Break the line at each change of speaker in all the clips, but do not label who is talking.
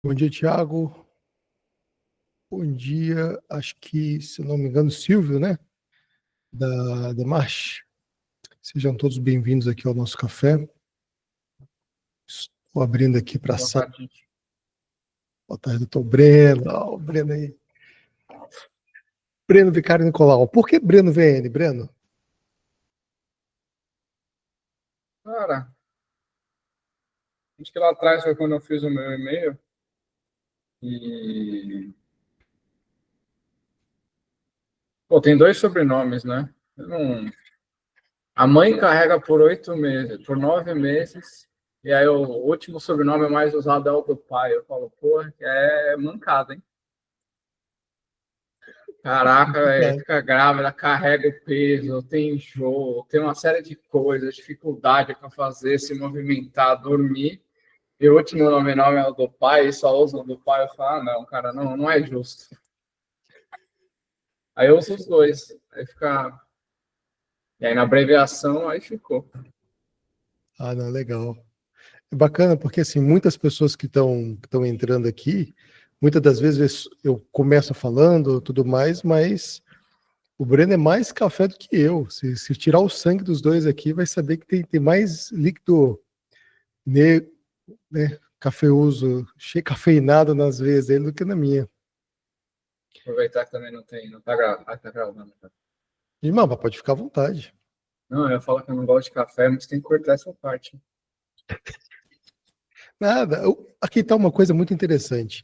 Bom dia, Thiago. Bom dia, acho que, se eu não me engano, Silvio, né? Da Demarche. Sejam todos bem-vindos aqui ao nosso café. Estou abrindo aqui para a
Boa
sala.
tarde.
Boa tarde, doutor Breno. O Breno aí. Breno Vicário Nicolau. Por que Breno VN, Breno?
Cara, acho que lá atrás foi quando eu fiz o meu e-mail e... Pô, tem dois sobrenomes, né? A mãe carrega por 8 meses, por 9 meses, e aí o último sobrenome mais usado é o do pai. Eu falo, pô, é mancada, hein? Caraca, véio, fica grávida, carrega o peso, tem enjoo, tem uma série de coisas, dificuldade para fazer, se movimentar, dormir. E o último nome é o do pai, e só usa o do pai. Eu falo, não, cara, não é justo. Aí eu uso os dois. Aí fica. E aí na abreviação, aí ficou.
Não, legal. É bacana porque, assim, muitas pessoas que estão entrando aqui, muitas das vezes eu começo falando tudo mais, mas o Breno é mais café do que eu. Se tirar o sangue dos dois aqui, vai saber que tem mais líquido negro, né, cafeoso, cheio cafeinado nas veias dele do que na minha.
Aproveitar que também não tá gravando. Ah, tá gravando.
Irmão, mas pode ficar à vontade.
Não, eu falo que eu não gosto de café, mas tem que cortar essa parte.
Nada. Aqui está uma coisa muito interessante.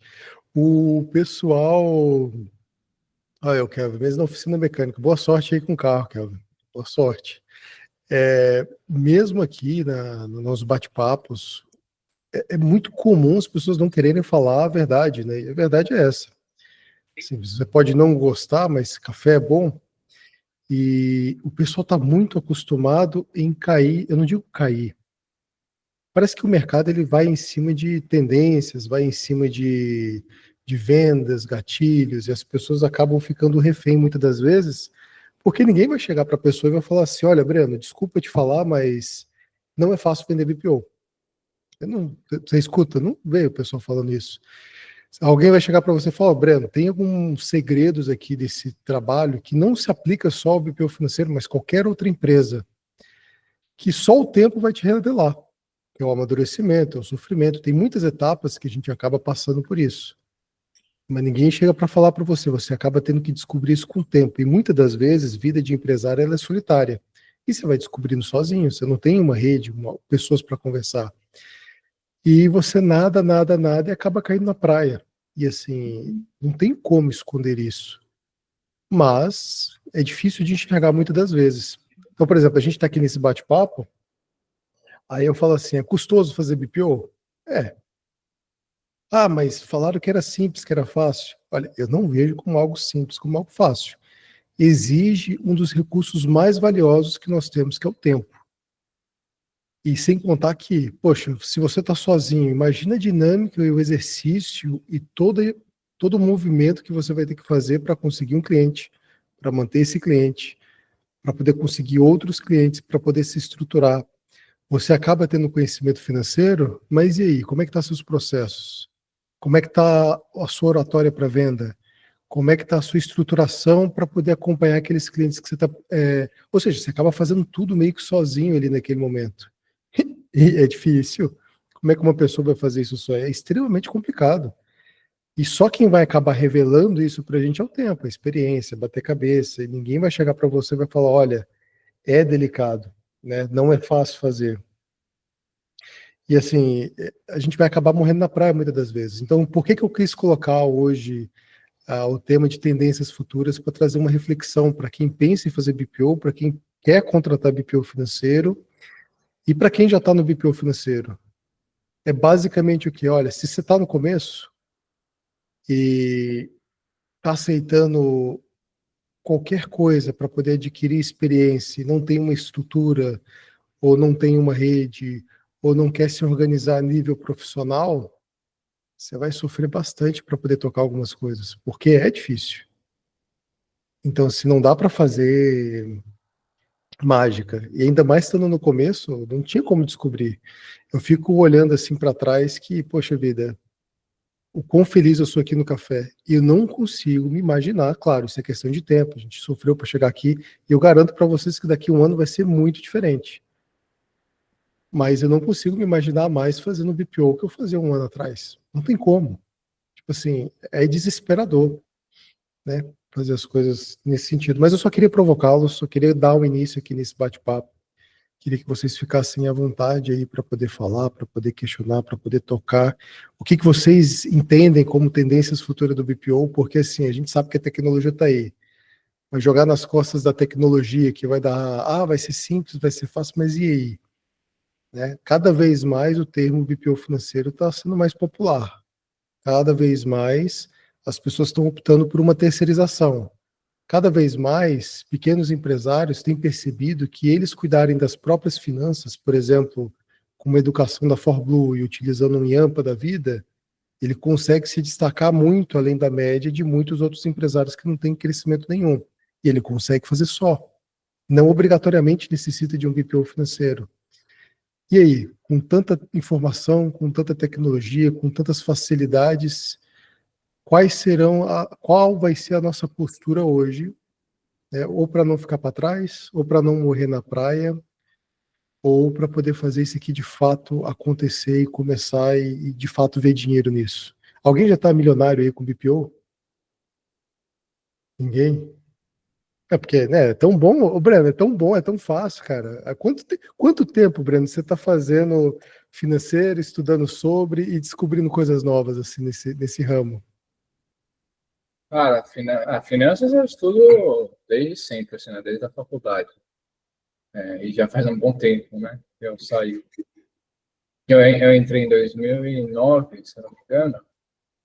O pessoal. Olha, Kelvin, mesmo na oficina mecânica. Boa sorte aí com o carro, Kelvin. Boa sorte. Mesmo aqui nos bate-papos, é muito comum as pessoas não quererem falar a verdade, né? E a verdade é essa. Assim, você pode não gostar, mas café é bom. E o pessoal está muito acostumado em cair. Eu não digo cair. Parece que o mercado ele vai em cima de tendências, vai em cima de vendas, gatilhos, e as pessoas acabam ficando refém muitas das vezes, porque ninguém vai chegar para a pessoa e vai falar assim: olha, Breno, desculpa te falar, mas não é fácil vender BPO. Você escuta, não veio o pessoal falando isso. Alguém vai chegar para você e falar: Breno, tem alguns segredos aqui desse trabalho que não se aplica só ao BPO financeiro, mas qualquer outra empresa, que só o tempo vai te revelar. É o amadurecimento, é o sofrimento. Tem muitas etapas que a gente acaba passando por isso. Mas ninguém chega para falar para você, você acaba tendo que descobrir isso com o tempo. E muitas das vezes, vida de empresário ela é solitária. E você vai descobrindo sozinho, você não tem uma rede, pessoas para conversar. E você nada, nada, nada e acaba caindo na praia. E assim, não tem como esconder isso. Mas é difícil de enxergar muitas das vezes. Então, por exemplo, a gente está aqui nesse bate-papo, aí eu falo assim: é custoso fazer BPO? É. Ah, mas falaram que era simples, que era fácil. Olha, eu não vejo como algo simples, como algo fácil. Exige um dos recursos mais valiosos que nós temos, que é o tempo. E sem contar que, poxa, se você está sozinho, imagina a dinâmica e o exercício e todo o movimento que você vai ter que fazer para conseguir um cliente, para manter esse cliente, para poder conseguir outros clientes, para poder se estruturar. Você acaba tendo conhecimento financeiro, mas e aí, como é que estão seus processos? Como é que está a sua oratória para venda? Como é que está a sua estruturação para poder acompanhar aqueles clientes que você está... Ou seja, você acaba fazendo tudo meio que sozinho ali naquele momento. E é difícil. Como é que uma pessoa vai fazer isso só? É extremamente complicado. E só quem vai acabar revelando isso para a gente é o tempo, a experiência, bater cabeça. E ninguém vai chegar para você e vai falar: olha, é delicado, né? Não é fácil fazer. E assim, a gente vai acabar morrendo na praia muitas das vezes. Então, por que eu quis colocar hoje o tema de tendências futuras para trazer uma reflexão para quem pensa em fazer BPO, para quem quer contratar BPO financeiro e para quem já está no BPO financeiro? É basicamente o que, olha, se você está no começo e está aceitando qualquer coisa para poder adquirir experiência, e não tem uma estrutura, ou não tem uma rede, ou não quer se organizar a nível profissional, você vai sofrer bastante para poder tocar algumas coisas, porque é difícil. Então, se não dá para fazer mágica, e ainda mais estando no começo, não tinha como descobrir. Eu fico olhando assim para trás que, poxa vida, o quão feliz eu sou aqui no café. E eu não consigo me imaginar, claro, isso é questão de tempo, a gente sofreu para chegar aqui, e eu garanto para vocês que daqui a um ano vai ser muito diferente. Mas eu não consigo me imaginar mais fazendo o BPO que eu fazia um ano atrás. Não tem como. Tipo assim, é desesperador, né? Fazer as coisas nesse sentido. Mas eu só queria provocá-los, só queria dar um início aqui nesse bate-papo. Queria que vocês ficassem à vontade aí para poder falar, para poder questionar, para poder tocar. O que vocês entendem como tendências futuras do BPO? Porque assim, a gente sabe que a tecnologia está aí. Mas jogar nas costas da tecnologia que vai dar, vai ser simples, vai ser fácil, mas e aí? Né? Cada vez mais o termo BPO financeiro está sendo mais popular. Cada vez mais as pessoas estão optando por uma terceirização. Cada vez mais pequenos empresários têm percebido que eles cuidarem das próprias finanças, por exemplo, com uma educação da ForBlue e utilizando um Yampa da vida, ele consegue se destacar muito além da média de muitos outros empresários que não têm crescimento nenhum. E ele consegue fazer só. Não obrigatoriamente necessita de um BPO financeiro. E aí, com tanta informação, com tanta tecnologia, com tantas facilidades, qual vai ser a nossa postura hoje, né? Ou para não ficar para trás, ou para não morrer na praia, ou para poder fazer isso aqui de fato acontecer e começar e de fato ver dinheiro nisso. Alguém já está milionário aí com BPO? Ninguém? É porque, né, é tão bom, ô Breno, é tão bom, é tão fácil, cara. Há quanto tempo, Breno, você está fazendo financeiro, estudando sobre e descobrindo coisas novas assim nesse ramo?
Cara, finanças eu estudo desde sempre, assim, né? Desde a faculdade. E já faz um bom tempo, né? Eu saí. Eu entrei em 2009, se não me engano.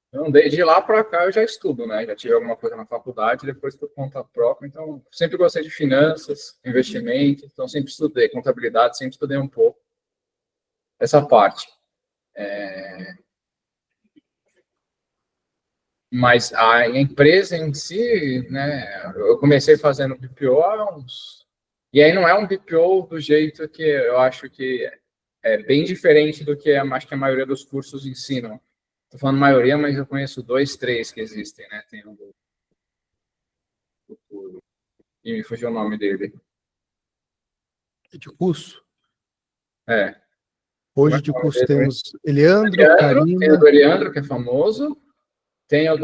Então, desde lá para cá eu já estudo, né? Já tive alguma coisa na faculdade, depois por conta própria. Então, sempre gostei de finanças, investimento. Então, sempre estudei contabilidade, sempre estudei um pouco essa parte. Mas a empresa em si, né? Eu comecei fazendo BPO há uns. E aí não é um BPO do jeito que eu acho que é bem diferente do que acho que a maioria dos cursos ensinam. Estou falando maioria, mas eu conheço 2, 3 que existem, né? Tem e me fugiu o nome dele.
De curso?
É. Como é
Hoje
que
de
é o nome
curso
dele?
temos Eliandro,
Leandro, tem o
Karina,
do Leandro, que é famoso. Tem o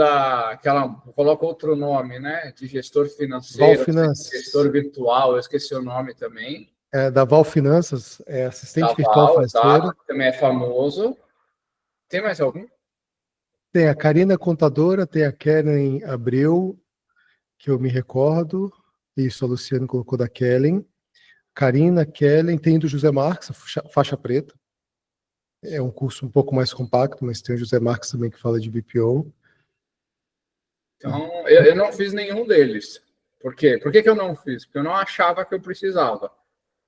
coloca outro nome, né? De gestor
Val
financeiro,
Finanças.
gestor virtual, eu esqueci o nome também.
Da Val Finanças,
Da
assistente virtual
Val, exato,
financeiro.
que também é famoso. Tem mais algum?
Tem a Karina Contadora, tem a Kellen Abreu, que eu me recordo. Isso, a Luciane colocou da Kellen. Karina, Kellen, tem do José Marques, a faixa preta. É um curso um pouco mais compacto, mas tem o José Marques também que fala de BPO.
Então, eu não fiz nenhum deles. Por quê? Por que eu não fiz? Porque eu não achava que eu precisava.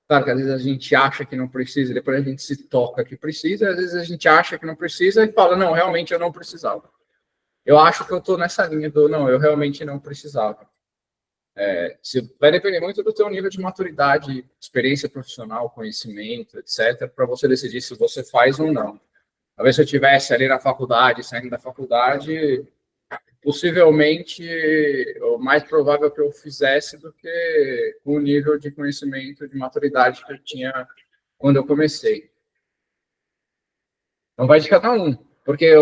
Claro que às vezes a gente acha que não precisa, depois a gente se toca que precisa, às vezes a gente acha que não precisa e fala, não, realmente eu não precisava. Eu acho que eu estou nessa linha do, não, eu realmente não precisava. Vai depender muito do teu nível de maturidade, experiência profissional, conhecimento, etc., para você decidir se você faz ou não. Talvez se eu tivesse ali na faculdade, saindo da faculdade, possivelmente o mais provável que eu fizesse do que o nível de conhecimento, de maturidade que eu tinha quando eu comecei. Então vai de cada um, porque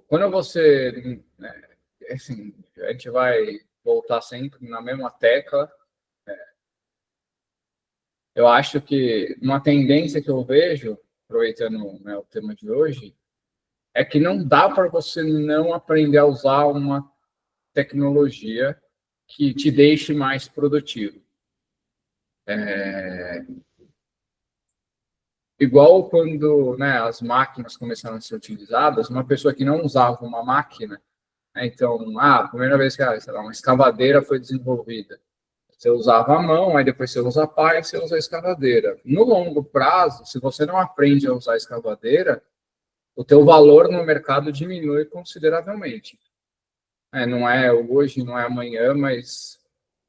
quando você, né, assim, a gente vai voltar sempre na mesma tecla. Eu acho que uma tendência que eu vejo, aproveitando, né, o tema de hoje, é que não dá para você não aprender a usar uma tecnologia que te deixe mais produtivo. Igual quando, né, as máquinas começaram a ser utilizadas, uma pessoa que não usava uma máquina, né, então, a primeira vez que uma escavadeira foi desenvolvida, você usava a mão, aí depois você usa a pá e você usa a escavadeira. No longo prazo, se você não aprende a usar a escavadeira, o teu valor no mercado diminui consideravelmente. Não é hoje, não é amanhã, mas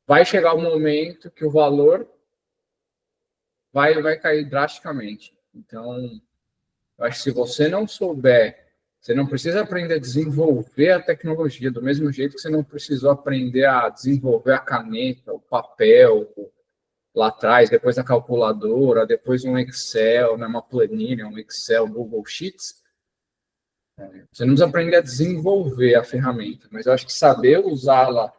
vai chegar um momento que o valor vai cair drasticamente. Então, eu acho que se você não souber Você não precisa aprender a desenvolver a tecnologia do mesmo jeito que você não precisou aprender a desenvolver a caneta, o papel, lá atrás, depois a calculadora, depois um Excel, né, uma planilha, um Excel, Google Sheets. Você não precisa aprender a desenvolver a ferramenta, mas eu acho que saber usá-la,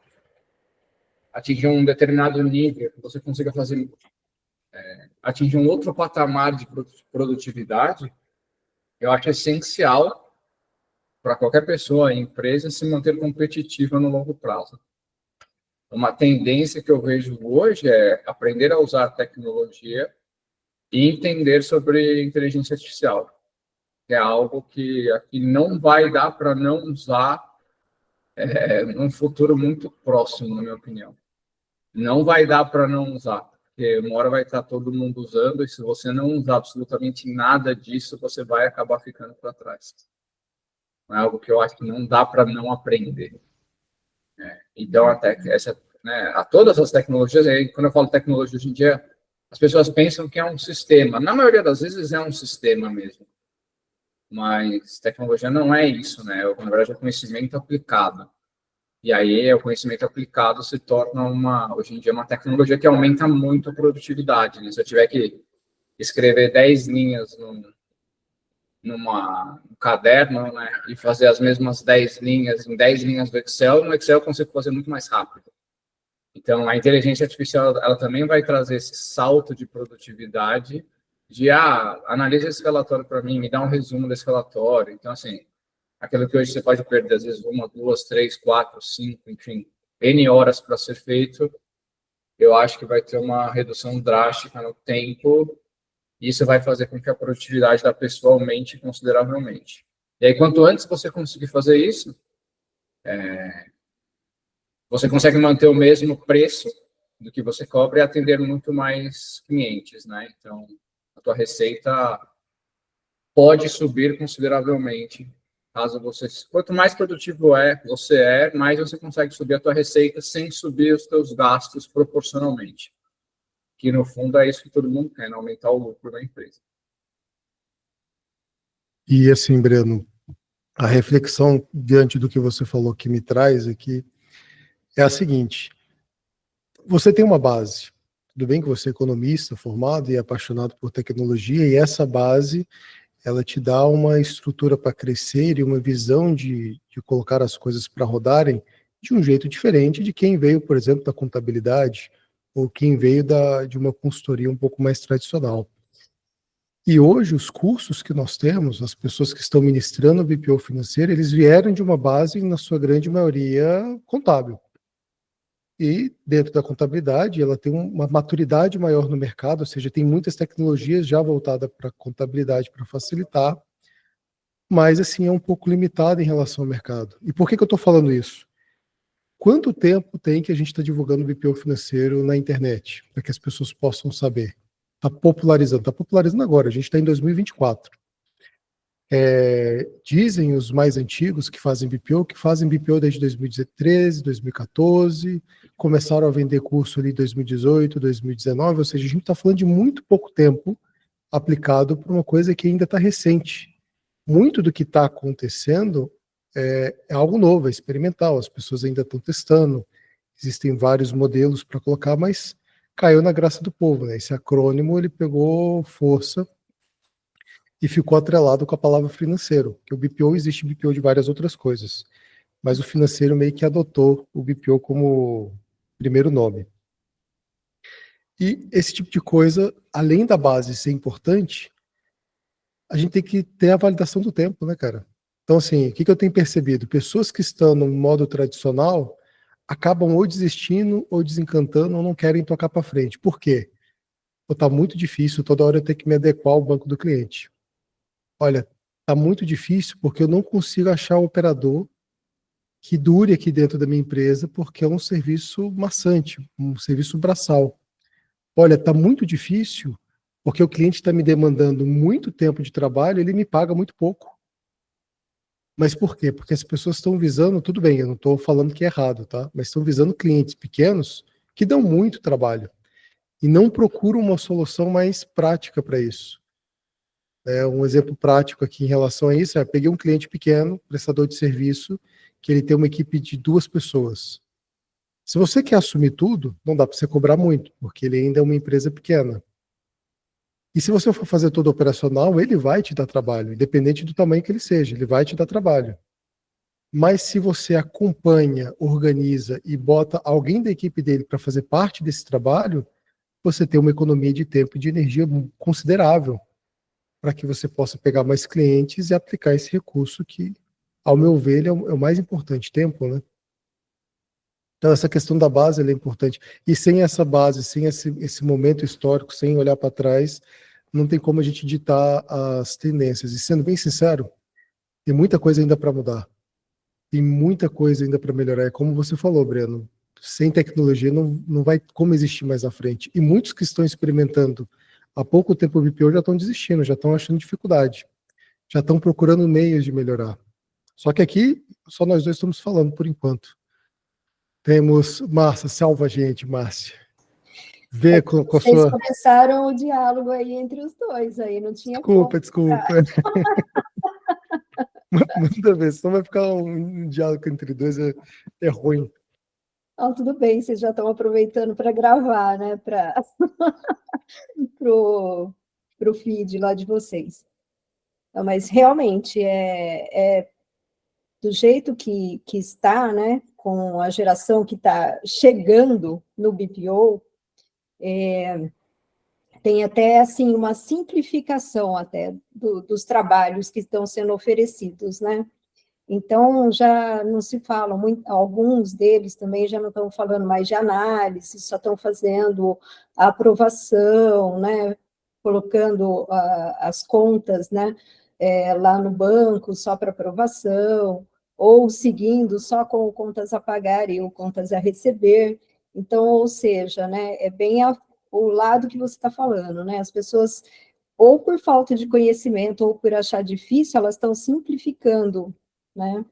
atingir um determinado nível, que você consiga fazer, atingir um outro patamar de produtividade, eu acho essencial para qualquer pessoa, empresa, se manter competitiva no longo prazo. Uma tendência que eu vejo hoje é aprender a usar a tecnologia e entender sobre inteligência artificial. É algo que aqui não vai dar para não usar num futuro muito próximo, na minha opinião. Não vai dar para não usar, porque uma hora vai estar todo mundo usando, e se você não usar absolutamente nada disso, você vai acabar ficando para trás. É algo que eu acho que não dá para não aprender. Então, até essa, né, a todas as tecnologias, aí, quando eu falo tecnologia hoje em dia, as pessoas pensam que é um sistema. Na maioria das vezes é um sistema mesmo. Mas tecnologia não é isso, né? Na verdade, é conhecimento aplicado. E aí, o conhecimento aplicado se torna, hoje em dia, uma tecnologia que aumenta muito a produtividade. Né? Se eu tiver que escrever 10 linhas num caderno, né, e fazer as mesmas 10 linhas em 10 linhas do Excel, no Excel eu consigo fazer muito mais rápido. Então, a inteligência artificial, ela também vai trazer esse salto de produtividade de, analisa esse relatório para mim, me dá um resumo desse relatório. Então, assim, aquilo que hoje você pode perder, às vezes, 1, 2, 3, 4, 5, enfim, N horas para ser feito, eu acho que vai ter uma redução drástica no tempo, e isso vai fazer com que a produtividade da pessoa aumente consideravelmente. E aí, quanto antes você conseguir fazer isso, você consegue manter o mesmo preço do que você cobra e atender muito mais clientes, né? Então, a tua receita pode subir consideravelmente, caso você... Quanto mais produtivo você é, mais você consegue subir a tua receita sem subir os teus gastos proporcionalmente. Que, no fundo, é isso que todo mundo quer, né? Aumentar o lucro da empresa.
E, assim, Breno, a reflexão diante do que você falou que me traz aqui é a seguinte: você tem uma base, tudo bem que você é economista formado e é apaixonado por tecnologia, e essa base, ela te dá uma estrutura para crescer e uma visão de colocar as coisas para rodarem de um jeito diferente de quem veio, por exemplo, da contabilidade ou quem veio de uma consultoria um pouco mais tradicional. E hoje, os cursos que nós temos, as pessoas que estão ministrando o BPO financeiro, eles vieram de uma base, na sua grande maioria, contábil. E dentro da contabilidade, ela tem uma maturidade maior no mercado, ou seja, tem muitas tecnologias já voltadas para a contabilidade para facilitar, mas assim é um pouco limitado em relação ao mercado. E por que eu estou falando isso? Quanto tempo tem que a gente está divulgando o BPO financeiro na internet, para que as pessoas possam saber? Está popularizando agora, a gente está em 2024. Dizem os mais antigos que fazem BPO desde 2013, 2014, começaram a vender curso ali em 2018, 2019, ou seja, a gente está falando de muito pouco tempo aplicado para uma coisa que ainda está recente. Muito do que está acontecendo é algo novo, é experimental, as pessoas ainda estão testando, existem vários modelos para colocar, mas caiu na graça do povo, né? Esse acrônimo ele pegou força e ficou atrelado com a palavra financeiro, que o BPO existe BPO de várias outras coisas, mas o financeiro meio que adotou o BPO como primeiro nome. E esse tipo de coisa, além da base ser importante, a gente tem que ter a validação do tempo, né, cara? Então, assim, o que eu tenho percebido? Pessoas que estão no modo tradicional acabam ou desistindo, ou desencantando, ou não querem tocar para frente. Por quê? Tá muito difícil, toda hora eu tenho que me adequar ao banco do cliente. Olha, tá muito difícil porque eu não consigo achar um operador que dure aqui dentro da minha empresa, porque é um serviço maçante, um serviço braçal. Olha, tá muito difícil porque o cliente está me demandando muito tempo de trabalho e ele me paga muito pouco. Mas por quê? Porque as pessoas estão visando, tudo bem, eu não estou falando que é errado, tá? Mas estão visando clientes pequenos que dão muito trabalho e não procuram uma solução mais prática para isso. Um exemplo prático aqui em relação a isso peguei um cliente pequeno, prestador de serviço, que ele tem uma equipe de 2 pessoas. Se você quer assumir tudo, não dá para você cobrar muito, porque ele ainda é uma empresa pequena. E se você for fazer todo operacional, ele vai te dar trabalho, independente do tamanho que ele seja, ele vai te dar trabalho. Mas se você acompanha, organiza e bota alguém da equipe dele para fazer parte desse trabalho, você tem uma economia de tempo e de energia considerável para que você possa pegar mais clientes e aplicar esse recurso que, ao meu ver, ele é o mais importante, tempo, né? Então, essa questão da base é importante. E sem essa base, sem esse momento histórico, sem olhar para trás, não tem como a gente ditar as tendências. E sendo bem sincero, tem muita coisa ainda para mudar. Tem muita coisa ainda para melhorar. É como você falou, Breno, sem tecnologia não vai como existir mais à frente. E muitos que estão experimentando há pouco tempo o BPO já estão desistindo, já estão achando dificuldade, já estão procurando meios de melhorar. Só que aqui, só nós dois estamos falando por enquanto. Temos, Márcia, salva a gente, Márcia. Vê com a
Vocês
sua...
começaram o diálogo aí entre os dois, aí não tinha como.
Desculpa. Manda ver, senão vai ficar um diálogo entre dois, é ruim.
Não, tudo bem, vocês já estão aproveitando para gravar, né, para o feed lá de vocês. Não, mas realmente, do jeito que está, né, com a geração que está chegando no BPO, tem até, assim, uma simplificação até dos trabalhos que estão sendo oferecidos, né? Então, já não se falam muito, alguns deles também já não estão falando mais de análise, só estão fazendo a aprovação, né, colocando as contas, né, lá no banco só para aprovação, ou seguindo só com contas a pagar e o contas a receber. Então, ou seja, né, é bem o lado que você está falando, né, as pessoas, ou por falta de conhecimento, ou por achar difícil, elas estão simplificando, né,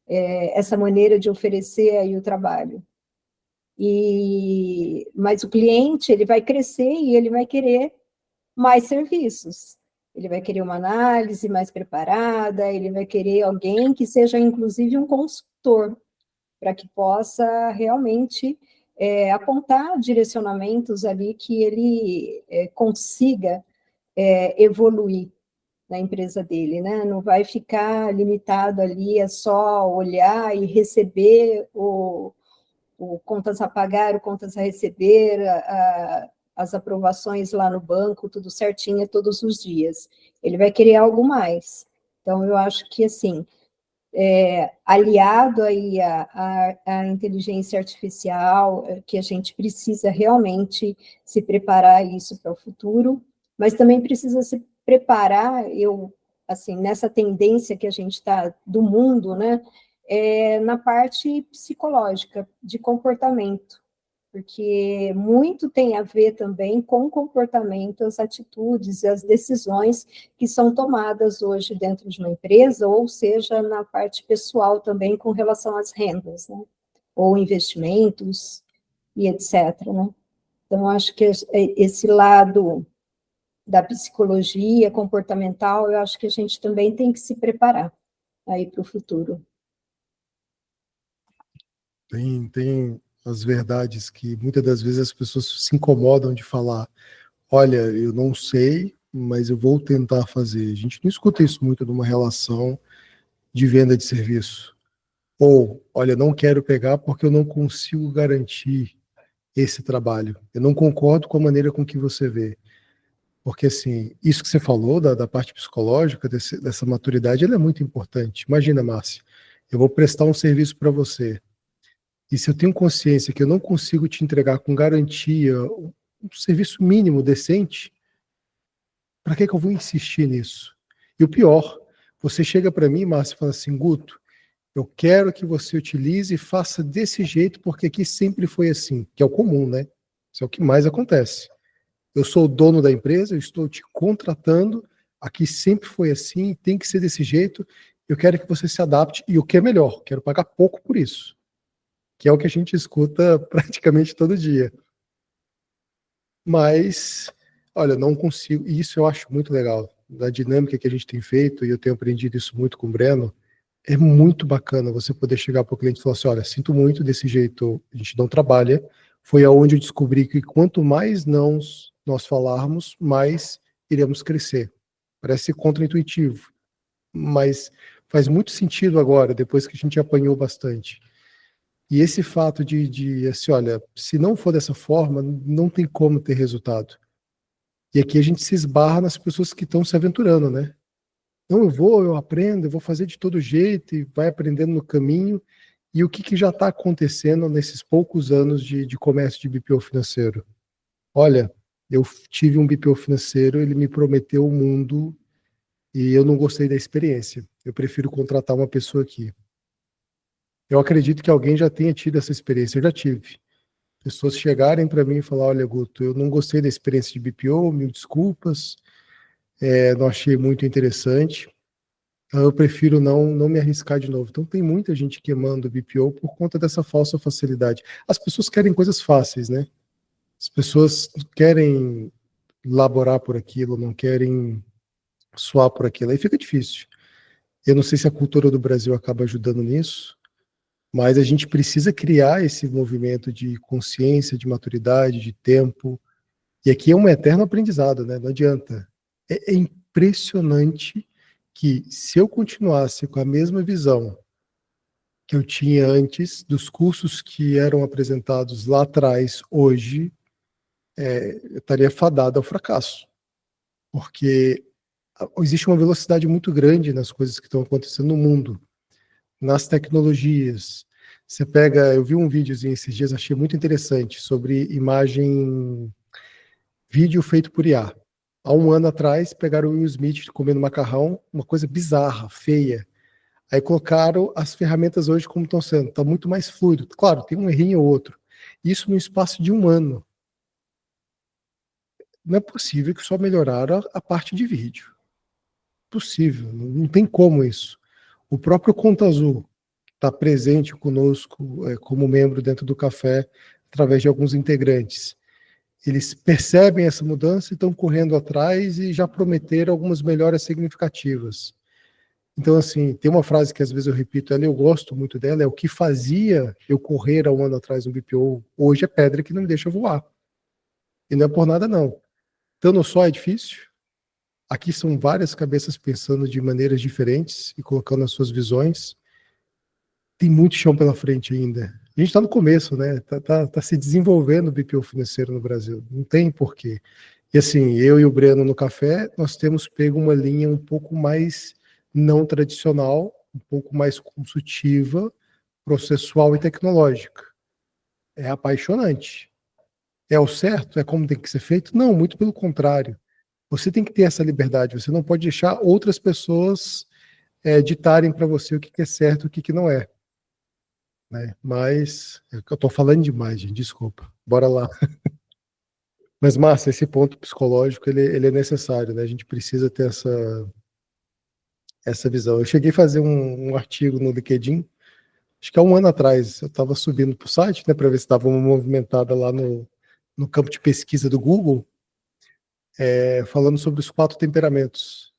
essa maneira de oferecer aí o trabalho. Mas o cliente, ele vai crescer e ele vai querer mais serviços. Ele vai querer uma análise mais preparada, ele vai querer alguém que seja, inclusive, um consultor, para que possa realmente apontar direcionamentos ali que ele consiga evoluir na empresa dele, né? Não vai ficar limitado ali a só olhar e receber o contas a pagar, o contas a receber, as aprovações lá no banco, tudo certinho todos os dias. Ele vai querer algo mais. Então, eu acho que, assim, aliado aí à inteligência artificial, que a gente precisa realmente se preparar isso para o futuro, mas também precisa se preparar, assim, nessa tendência que a gente está do mundo, né, na parte psicológica, de comportamento, porque muito tem a ver também com o comportamento, as atitudes e as decisões que são tomadas hoje dentro de uma empresa, ou seja, na parte pessoal também com relação às rendas, né? Ou investimentos e etc., né? Então, acho que esse lado da psicologia comportamental, eu acho que a gente também tem que se preparar aí para o futuro.
Tem as verdades que muitas das vezes as pessoas se incomodam de falar, olha, eu não sei, mas eu vou tentar fazer. A gente não escuta isso muito numa relação de venda de serviço. Ou, olha, não quero pegar porque eu não consigo garantir esse trabalho. Eu não concordo com a maneira com que você vê. Porque, assim, isso que você falou da parte psicológica, dessa maturidade, ela é muito importante. Imagina, Márcia, eu vou prestar um serviço para você. E se eu tenho consciência que eu não consigo te entregar com garantia um serviço mínimo decente, para que eu vou insistir nisso? E o pior, você chega para mim, Márcia, e fala assim, Guto, eu quero que você utilize e faça desse jeito, porque aqui sempre foi assim, que é o comum, né? Isso é o que mais acontece. Eu sou o dono da empresa, eu estou te contratando, aqui sempre foi assim, tem que ser desse jeito, eu quero que você se adapte, e o que é melhor, quero pagar pouco por isso. Que é o que a gente escuta praticamente todo dia. Mas, olha, não consigo, e isso eu acho muito legal. da dinâmica que a gente tem feito, e eu tenho aprendido isso muito com o Breno, é muito bacana você poder chegar para o cliente e falar assim, olha, sinto muito desse jeito, a gente não trabalha. Foi aonde eu descobri que quanto mais não nós falarmos, mais iremos crescer. Parece contraintuitivo, mas faz muito sentido agora, depois que a gente apanhou bastante. E esse fato de assim, olha, se não for dessa forma, não tem como ter resultado. E aqui a gente se esbarra nas pessoas que estão se aventurando, né? Não, eu aprendo, eu vou fazer de todo jeito, e vai aprendendo no caminho. E o que já está acontecendo nesses poucos anos de comércio de BPO financeiro? Olha, eu tive um BPO financeiro, ele me prometeu o mundo e eu não gostei da experiência. Eu prefiro contratar uma pessoa aqui. Eu acredito que alguém já tenha tido essa experiência, eu já tive. Pessoas chegarem para mim e falar, olha, Guto, eu não gostei da experiência de BPO, mil desculpas, não achei muito interessante, eu prefiro não me arriscar de novo. Então tem muita gente queimando o BPO por conta dessa falsa facilidade. As pessoas querem coisas fáceis, né? As pessoas querem laborar por aquilo, não querem suar por aquilo, aí fica difícil. Eu não sei se a cultura do Brasil acaba ajudando nisso, mas a gente precisa criar esse movimento de consciência, de maturidade, de tempo. E aqui é um eterno aprendizado, né? Não adianta. É impressionante que se eu continuasse com a mesma visão que eu tinha antes, dos cursos que eram apresentados lá atrás, hoje, eu estaria fadado ao fracasso. Porque existe uma velocidade muito grande nas coisas que estão acontecendo no mundo, nas tecnologias. Você pega, eu vi um videozinho esses dias, achei muito interessante, sobre vídeo feito por IA. Há um ano atrás, pegaram o Will Smith comendo macarrão, uma coisa bizarra, feia. Aí colocaram as ferramentas hoje como estão sendo. Está muito mais fluido. Claro, tem um errinho ou outro. Isso no espaço de um ano. Não é possível que só melhoraram a parte de vídeo. Possível, não tem como isso. O próprio Conta Azul está presente conosco como membro dentro do café, através de alguns integrantes. Eles percebem essa mudança e estão correndo atrás e já prometeram algumas melhoras significativas. Então, assim, tem uma frase que às vezes eu repito, ela eu gosto muito dela, é o que fazia eu correr há um ano atrás no BPO, hoje é pedra que não me deixa voar. E não é por nada, não. Estando só é difícil. Aqui são várias cabeças pensando de maneiras diferentes e colocando as suas visões. Tem muito chão pela frente ainda. A gente está no começo, né? Tá se desenvolvendo o BPO financeiro no Brasil. Não tem porquê. E assim, eu e o Breno no café, nós temos pego uma linha um pouco mais não tradicional, um pouco mais consultiva, processual e tecnológica. É apaixonante. É o certo? É como tem que ser feito? Não, muito pelo contrário. Você tem que ter essa liberdade. Você não pode deixar outras pessoas ditarem para você o que é certo e o que não é. Né? Mas eu estou falando demais, gente. Desculpa. Bora lá. Mas, Márcia, esse ponto psicológico ele é necessário, né? A gente precisa ter essa visão. Eu cheguei a fazer um artigo no LinkedIn, acho que há um ano atrás. Eu estava subindo para o site, né, para ver se estava uma movimentada lá no campo de pesquisa do Google, falando sobre os 4 temperamentos,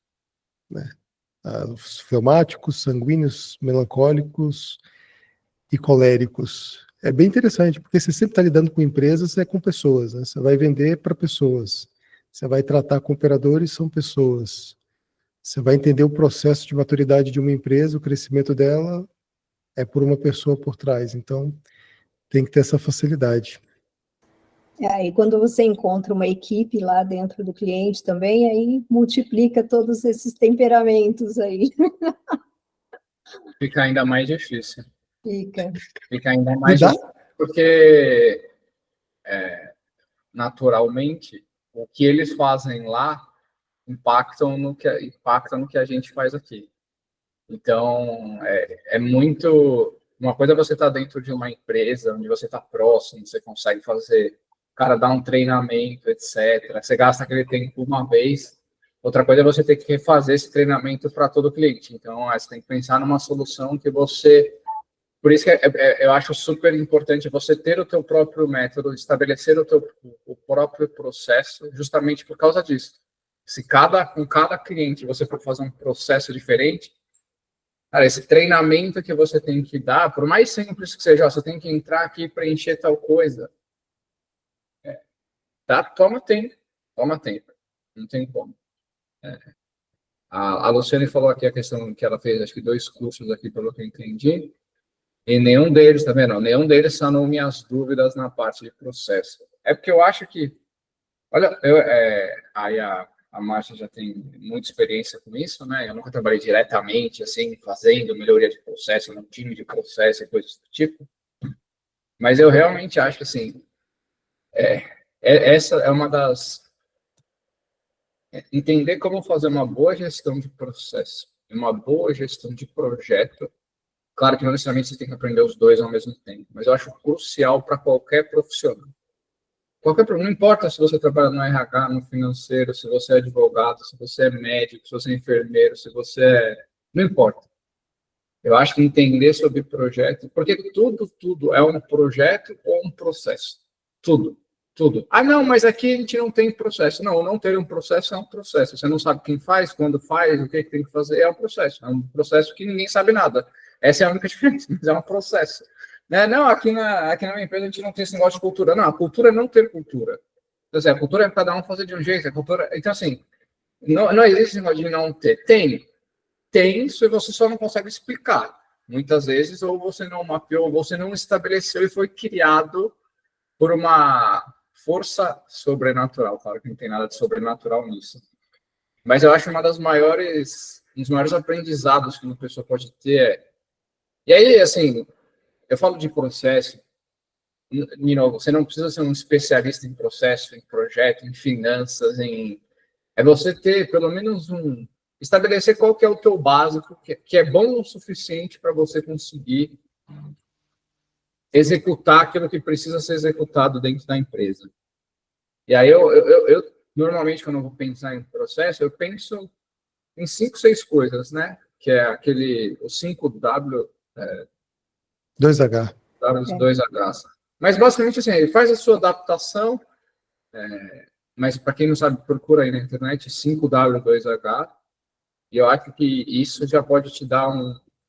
né? Os fleumáticos, sanguíneos, melancólicos e coléricos. É bem interessante, porque você sempre está lidando com empresas, com pessoas, né? Você vai vender para pessoas, você vai tratar com operadores, são pessoas. Você vai entender o processo de maturidade de uma empresa, o crescimento dela é por uma pessoa por trás. Então, tem que ter essa facilidade.
E quando você encontra uma equipe lá dentro do cliente também, aí multiplica todos esses temperamentos aí.
Fica ainda mais difícil.
Fica
ainda mais difícil, porque naturalmente o que eles fazem lá impactam no que a gente faz aqui. Então, é muito... Uma coisa é você estar dentro de uma empresa, onde você está próximo, você consegue fazer, cara, dar um treinamento, etc. Você gasta aquele tempo uma vez. Outra coisa é você ter que refazer esse treinamento para todo cliente. Então, você tem que pensar numa solução que você... Por isso que eu acho super importante você ter o teu próprio método, estabelecer o próprio processo, justamente por causa disso. Se com cada cliente você for fazer um processo diferente, cara, esse treinamento que você tem que dar, por mais simples que seja, você tem que entrar aqui e preencher tal coisa. Toma tempo, não tem como. A Luciane falou aqui a questão que ela fez, acho que 2 cursos aqui, pelo que eu entendi, e nenhum deles, tá vendo? Nenhum deles sanou minhas dúvidas na parte de processo. É porque eu acho que, olha, aí a Márcia já tem muita experiência com isso, né? Eu nunca trabalhei diretamente, assim, fazendo melhoria de processo, num time de processo e coisas do tipo, mas eu realmente acho que, assim, essa é uma das... Entender como fazer uma boa gestão de processo, uma boa gestão de projeto. Claro que não necessariamente você tem que aprender os 2 ao mesmo tempo, mas eu acho crucial para qualquer profissional. Não importa se você trabalha no RH, no financeiro, se você é advogado, se você é médico, se você é enfermeiro, se você é... Não importa. Eu acho que entender sobre projeto, porque tudo é um projeto ou um processo. Tudo. Ah, não, mas aqui a gente não tem processo. Não ter um processo é um processo. Você não sabe quem faz, quando faz, o que tem que fazer, é um processo. É um processo que ninguém sabe nada. Essa é a única diferença, mas é um processo. Né? Não, aqui na minha empresa a gente não tem esse negócio de cultura. Não, a cultura é não ter cultura. Quer dizer, a cultura é cada um fazer de um jeito. A cultura... Então, assim, não existe esse negócio de não ter. Tem, se você só não consegue explicar. Muitas vezes, ou você não mapeou, ou você não estabeleceu e foi criado por uma força sobrenatural. Claro que não tem nada de sobrenatural nisso. Mas eu acho um dos maiores aprendizados que uma pessoa pode ter. E aí, assim, eu falo de processo, você não precisa ser um especialista em processo, em projeto, em finanças, é você ter pelo menos estabelecer qual que é o teu básico, que é bom o suficiente para você conseguir executar aquilo que precisa ser executado dentro da empresa. E aí eu normalmente, quando eu vou pensar em processo, eu penso em 5, 6 coisas, né? Que é o 5W...
2H.
W2H. Mas, basicamente, assim, ele faz a sua adaptação, mas, para quem não sabe, procura aí na internet 5W2H, e eu acho que isso já pode te dar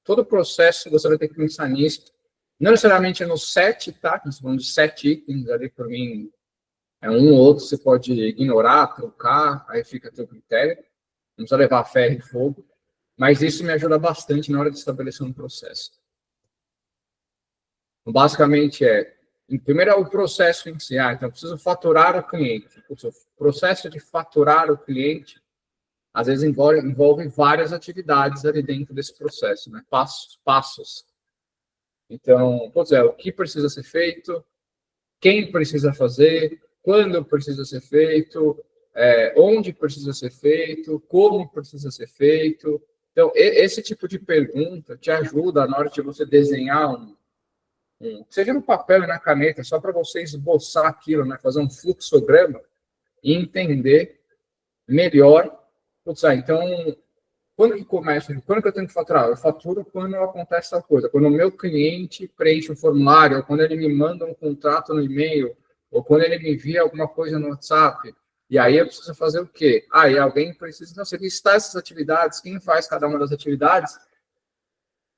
todo o processo, você vai ter que pensar nisso. Não necessariamente no 7, tá? Nós falamos de 7 itens ali, por mim, um ou outro, você pode ignorar, trocar, aí fica a teu critério. Não precisa levar ferro e fogo, mas isso me ajuda bastante na hora de estabelecer um processo. Basicamente primeiro é o processo em si. Então eu preciso faturar o cliente. O processo de faturar o cliente, às vezes envolve várias atividades ali dentro desse processo, né? Passos. Então, o que precisa ser feito, quem precisa fazer, quando precisa ser feito, onde precisa ser feito, como precisa ser feito. Então, esse tipo de pergunta te ajuda na hora de você desenhar seja no papel e na caneta, só para você esboçar aquilo, né? Fazer um fluxograma e entender melhor. Então, quando que começa? Quando que eu tenho que faturar? Eu faturo quando acontece tal coisa. Quando o meu cliente preenche um formulário, ou quando ele me manda um contrato no e-mail, ou quando ele me envia alguma coisa no WhatsApp. E aí eu preciso fazer o quê? E alguém precisa listar essas atividades, quem faz cada uma das atividades.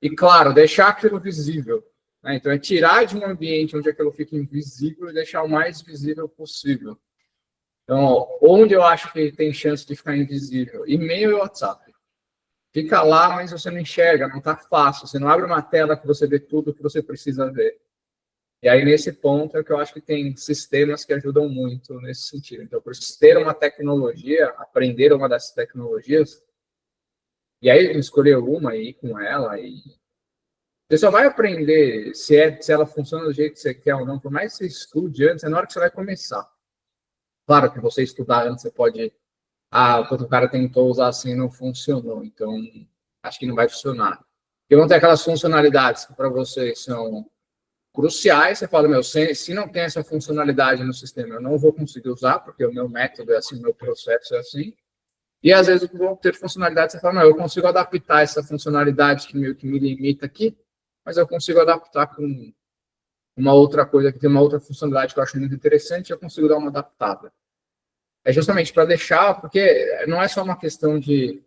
E, claro, deixar aquilo visível. Então, é tirar de um ambiente onde aquilo fica invisível e deixar o mais visível possível. Então, onde eu acho que tem chance de ficar invisível? E-mail e WhatsApp. Fica lá, mas você não enxerga, não está fácil. Você não abre uma tela que você vê tudo que você precisa ver. E aí, nesse ponto, é que eu acho que tem sistemas que ajudam muito nesse sentido. Então, por ter uma tecnologia, aprender uma dessas tecnologias, e aí escolher uma e ir com ela e... Você só vai aprender se ela funciona do jeito que você quer ou não, por mais que você estude antes, é na hora que você vai começar. Claro que você estudar antes, você pode... o cara tentou usar assim e não funcionou, então acho que não vai funcionar. Porque vão ter aquelas funcionalidades que para você são cruciais, você fala, se não tem essa funcionalidade no sistema, eu não vou conseguir usar, porque o meu método é assim, o meu processo é assim. E às vezes vão ter funcionalidades, você fala, eu consigo adaptar essa funcionalidade que me limita aqui, mas eu consigo adaptar com uma outra coisa, que tem uma outra funcionalidade que eu acho muito interessante, eu consigo dar uma adaptada. é justamente para deixar, porque não é só uma questão de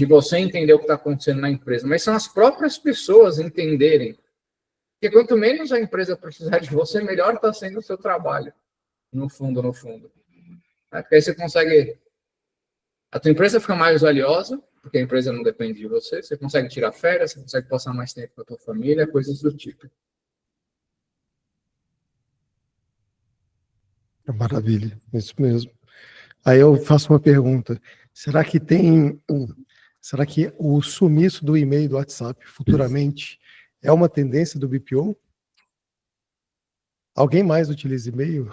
você entender o que está acontecendo na empresa, mas são as próprias pessoas entenderem. Porque quanto menos a empresa precisar de você, melhor está sendo o seu trabalho, no fundo. Porque aí você consegue... A tua empresa fica mais valiosa, porque a empresa não depende de você, você consegue tirar férias, você consegue passar mais tempo com a tua família, coisas do tipo.
Maravilha, isso mesmo. Aí eu faço uma pergunta. Será que o sumiço do e-mail do WhatsApp futuramente é uma tendência do BPO? Alguém mais utiliza e-mail?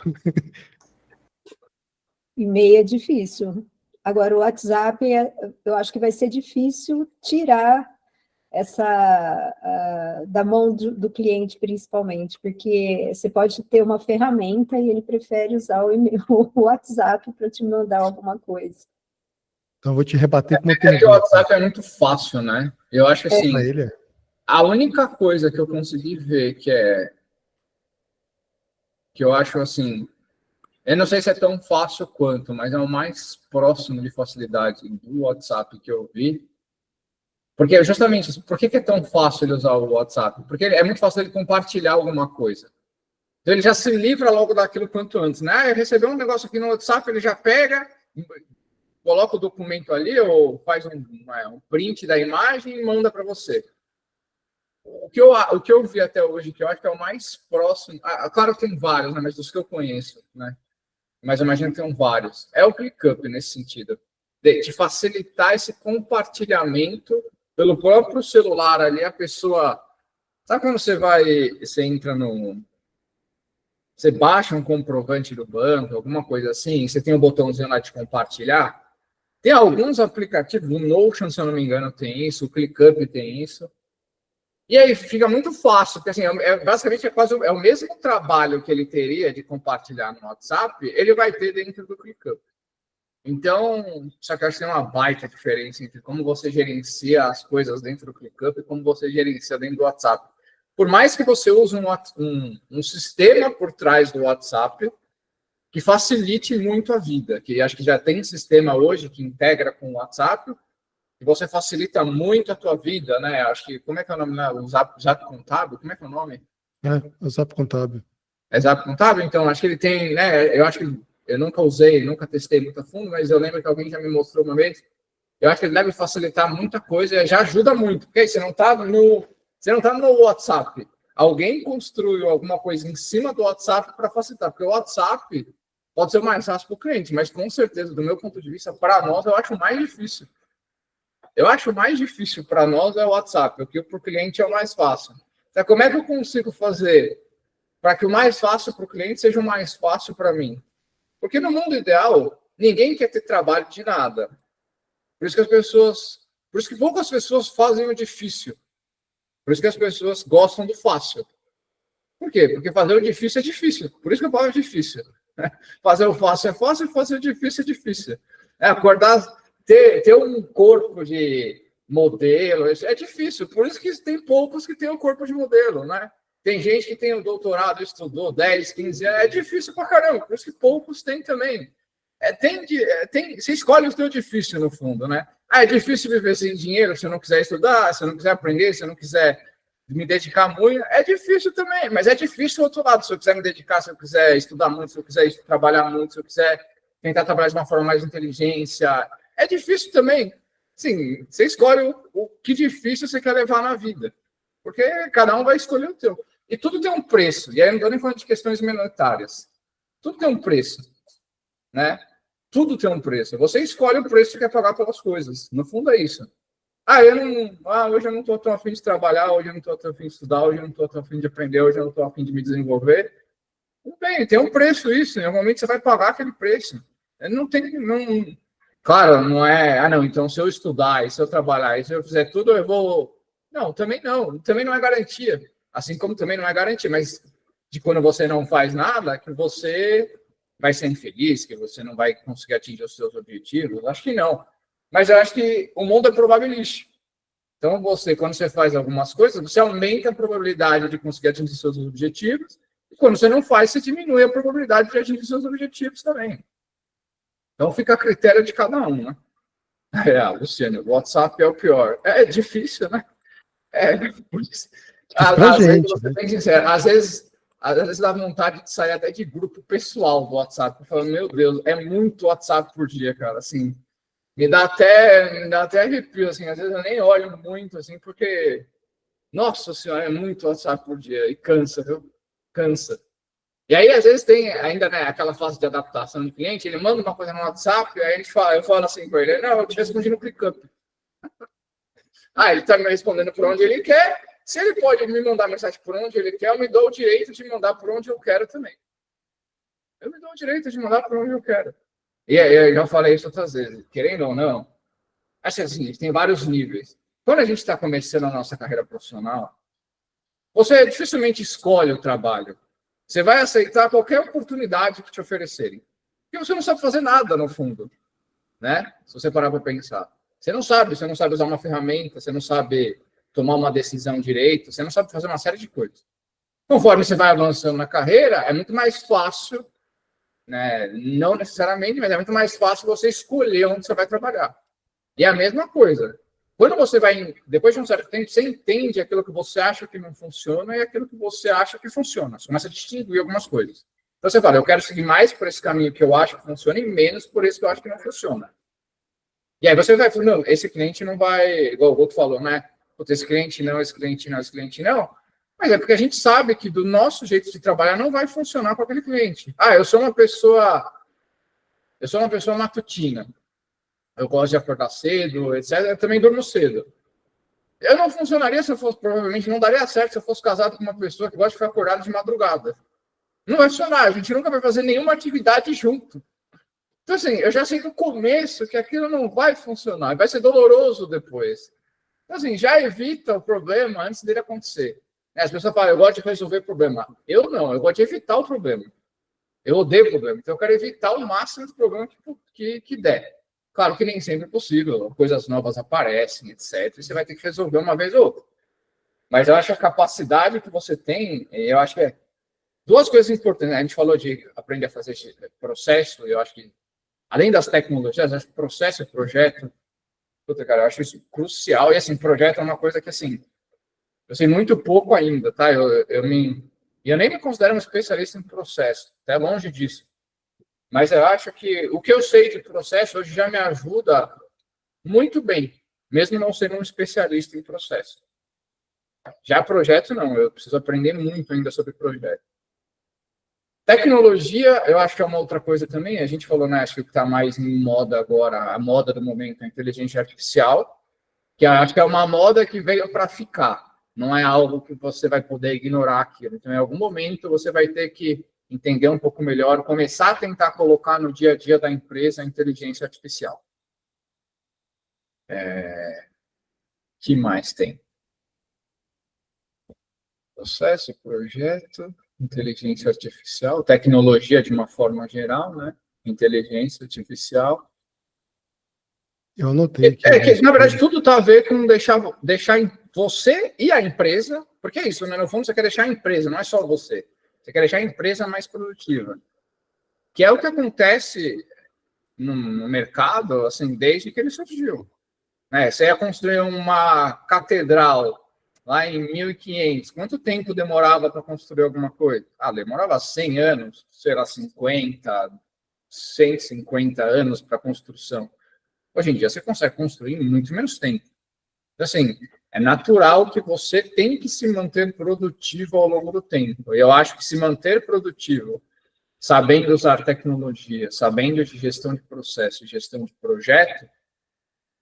E-mail é difícil. Agora, o WhatsApp, eu acho que vai ser difícil tirar da mão do cliente, principalmente, porque você pode ter uma ferramenta e ele prefere usar o WhatsApp para te mandar alguma coisa.
Então, eu vou te rebater com uma
pergunta. O WhatsApp é muito fácil, né? Eu acho assim, a única coisa que eu consegui ver que eu acho assim, eu não sei se é tão fácil quanto, mas é o mais próximo de facilidade do WhatsApp que eu vi. Porque justamente, por que é tão fácil ele usar o WhatsApp? Porque é muito fácil ele compartilhar alguma coisa. Então ele já se livra logo daquilo quanto antes, né? Eu recebi um negócio aqui no WhatsApp, ele já pega, coloca o documento ali, ou faz um print da imagem e manda para você. O que eu vi até hoje, que eu acho que é o mais próximo... claro que tem vários, né? Mas dos que eu conheço, né? Mas eu imagino que tem vários. É o ClickUp nesse sentido. De facilitar esse compartilhamento pelo próprio celular ali, a pessoa... Sabe quando você entra no... Você baixa um comprovante do banco, alguma coisa assim, você tem um botãozinho lá de compartilhar? Tem alguns aplicativos, o Notion, se eu não me engano, tem isso, o ClickUp tem isso. E aí fica muito fácil, porque assim, basicamente é o mesmo trabalho que ele teria de compartilhar no WhatsApp, ele vai ter dentro do ClickUp. Então, só que eu acho que tem uma baita diferença entre como você gerencia as coisas dentro do ClickUp e como você gerencia dentro do WhatsApp. Por mais que você use um sistema por trás do WhatsApp que facilite muito a vida, que acho que já tem sistema hoje que integra com o WhatsApp, e você facilita muito a tua vida, né? Acho que, como é que é o nome, né? O Zap Contábil, como é que é o nome?
O Zap Contábil.
É Zap Contábil? Então, acho que ele tem, né? Eu acho que eu nunca usei, nunca testei muito a fundo, mas eu lembro que alguém já me mostrou uma vez. Eu acho que ele deve facilitar muita coisa e já ajuda muito, porque você não está no WhatsApp. Alguém construiu alguma coisa em cima do WhatsApp para facilitar, porque o WhatsApp pode ser o mais fácil para o cliente, mas com certeza, do meu ponto de vista, para nós, eu acho mais difícil. Eu acho mais difícil para nós é o WhatsApp, o que para o cliente é o mais fácil. Então, como é que eu consigo fazer para que o mais fácil para o cliente seja o mais fácil para mim? Porque no mundo ideal, ninguém quer ter trabalho de nada. Por isso que poucas pessoas fazem o difícil. Por isso que as pessoas gostam do fácil. Por quê? Porque fazer o difícil é difícil. Por isso que eu falo difícil. Fazer o fácil é fácil, fazer o difícil é difícil. Acordar... Ter um corpo de modelo é difícil, por isso que tem poucos que têm o corpo de modelo, né? Tem gente que tem o doutorado, estudou 10, 15 anos, é difícil pra caramba, por isso que poucos têm também. Você escolhe o teu difícil, no fundo, né? É difícil viver sem dinheiro se eu não quiser estudar, se eu não quiser aprender, se eu não quiser me dedicar muito, é difícil também, mas é difícil do outro lado, se eu quiser me dedicar, se eu quiser estudar muito, se eu quiser trabalhar muito, se eu quiser tentar trabalhar de uma forma mais de inteligência... É difícil também. Sim, você escolhe o que difícil você quer levar na vida. Porque cada um vai escolher o teu. E tudo tem um preço. E aí eu não estou nem falando de questões monetárias. Tudo tem um preço. Né? Tudo tem um preço. Você escolhe o preço que quer pagar pelas coisas. No fundo é isso. Hoje eu não estou tão afim de trabalhar, hoje eu não estou tão afim de estudar, hoje eu não estou tão afim de aprender, hoje eu não estou afim de me desenvolver. Tudo bem, tem um preço isso. Normalmente você vai pagar aquele preço. Não tem... Claro, não é... então se eu estudar e se eu trabalhar e se eu fizer tudo, eu vou... Não, também não é garantia. Assim como também não é garantia, mas de quando você não faz nada, que você vai ser infeliz, que você não vai conseguir atingir os seus objetivos. Acho que não. Mas eu acho que o mundo é probabilístico. Então, quando você faz algumas coisas, você aumenta a probabilidade de conseguir atingir seus objetivos E quando você não faz, você diminui a probabilidade de atingir seus objetivos também. Então fica a critério de cada um, né? Luciano, o WhatsApp é o pior. É difícil, né? Às vezes, você tem sincero, às vezes dá vontade de sair até de grupo pessoal do WhatsApp. Falando, meu Deus, é muito WhatsApp por dia, cara. Assim, me dá até arrepio, assim. Às vezes eu nem olho muito, assim, porque, nossa senhora, é muito WhatsApp por dia. E cansa, viu? Cansa. E aí, às vezes, tem ainda, né, aquela fase de adaptação do cliente, ele manda uma coisa no WhatsApp, aí eu falo assim com ele, não, eu te respondi no ClickUp. Ele está me respondendo por onde ele quer. Se ele pode me mandar mensagem por onde ele quer, eu me dou o direito de mandar por onde eu quero também. Eu me dou o direito de mandar por onde eu quero. E eu já falei isso outras vezes, querendo ou não, assim, tem vários níveis. Quando a gente está começando a nossa carreira profissional, você dificilmente escolhe o trabalho. Você vai aceitar qualquer oportunidade que te oferecerem. Porque você não sabe fazer nada, no fundo. Né? Se você parar para pensar. Você não sabe usar uma ferramenta, você não sabe tomar uma decisão direito, você não sabe fazer uma série de coisas. Conforme você vai avançando na carreira, é muito mais fácil, né? Não necessariamente, mas é muito mais fácil você escolher onde você vai trabalhar. E é a mesma coisa. Quando você vai, depois de um certo tempo, você entende aquilo que você acha que não funciona e aquilo que você acha que funciona. Você começa a distinguir algumas coisas. Então você fala, eu quero seguir mais por esse caminho que eu acho que funciona e menos por esse que eu acho que não funciona. E aí você vai falar, não, esse cliente não vai, igual o outro falou, né? Esse cliente não, esse cliente não, esse cliente não. Mas é porque a gente sabe que do nosso jeito de trabalhar não vai funcionar com aquele cliente. Eu sou uma pessoa matutina. Eu gosto de acordar cedo, etc. Eu também durmo cedo. Eu não funcionaria se eu fosse, provavelmente não daria certo se eu fosse casado com uma pessoa que gosta de ficar acordado de madrugada. Não vai funcionar, a gente nunca vai fazer nenhuma atividade junto. Então, assim, eu já sei no começo que aquilo não vai funcionar, vai ser doloroso depois. Então, assim, já evita o problema antes dele acontecer. As pessoas falam, eu gosto de resolver problema. Eu não, eu gosto de evitar o problema. Eu odeio problema, então eu quero evitar o máximo de problema que der. Claro que nem sempre é possível, coisas novas aparecem, etc. E você vai ter que resolver uma vez ou outra. Mas eu acho que a capacidade que você tem, eu acho que é duas coisas importantes. A gente falou de aprender a fazer esse processo, eu acho que, além das tecnologias, acho que processo e projeto, cara, eu acho isso crucial. E, assim, projeto é uma coisa que, assim, eu sei muito pouco ainda, tá? Eu nem me considero um especialista em processo, até longe disso. Mas eu acho que o que eu sei de processo hoje já me ajuda muito bem, mesmo não sendo um especialista em processo. Já projeto, não. Eu preciso aprender muito ainda sobre projeto. Tecnologia, eu acho que é uma outra coisa também. A gente falou, né? Acho que o que está mais em moda agora, a moda do momento, é a inteligência artificial, que eu acho que é uma moda que veio para ficar. Não é algo que você vai poder ignorar aquilo. Então, em algum momento, você vai ter que entender um pouco melhor, começar a tentar colocar no dia a dia da empresa a inteligência artificial. Que mais tem? Processo, projeto, inteligência artificial, tecnologia de uma forma geral, né? Inteligência artificial.
Eu anotei aqui.
Na verdade, tudo está a ver com deixar você e a empresa, porque é isso, né? No fundo, você quer deixar a empresa, não é só você. Você quer deixar a empresa mais produtiva. Que é o que acontece no mercado, assim, desde que ele surgiu. Você ia construir uma catedral lá em 1500. Quanto tempo demorava para construir alguma coisa? Demorava 100 anos, sei lá, 50, 150 anos para construção. Hoje em dia, você consegue construir em muito menos tempo. Então, assim, é natural que você tem que se manter produtivo ao longo do tempo. Eu acho que se manter produtivo, sabendo usar tecnologia, sabendo de gestão de processo, gestão de projeto,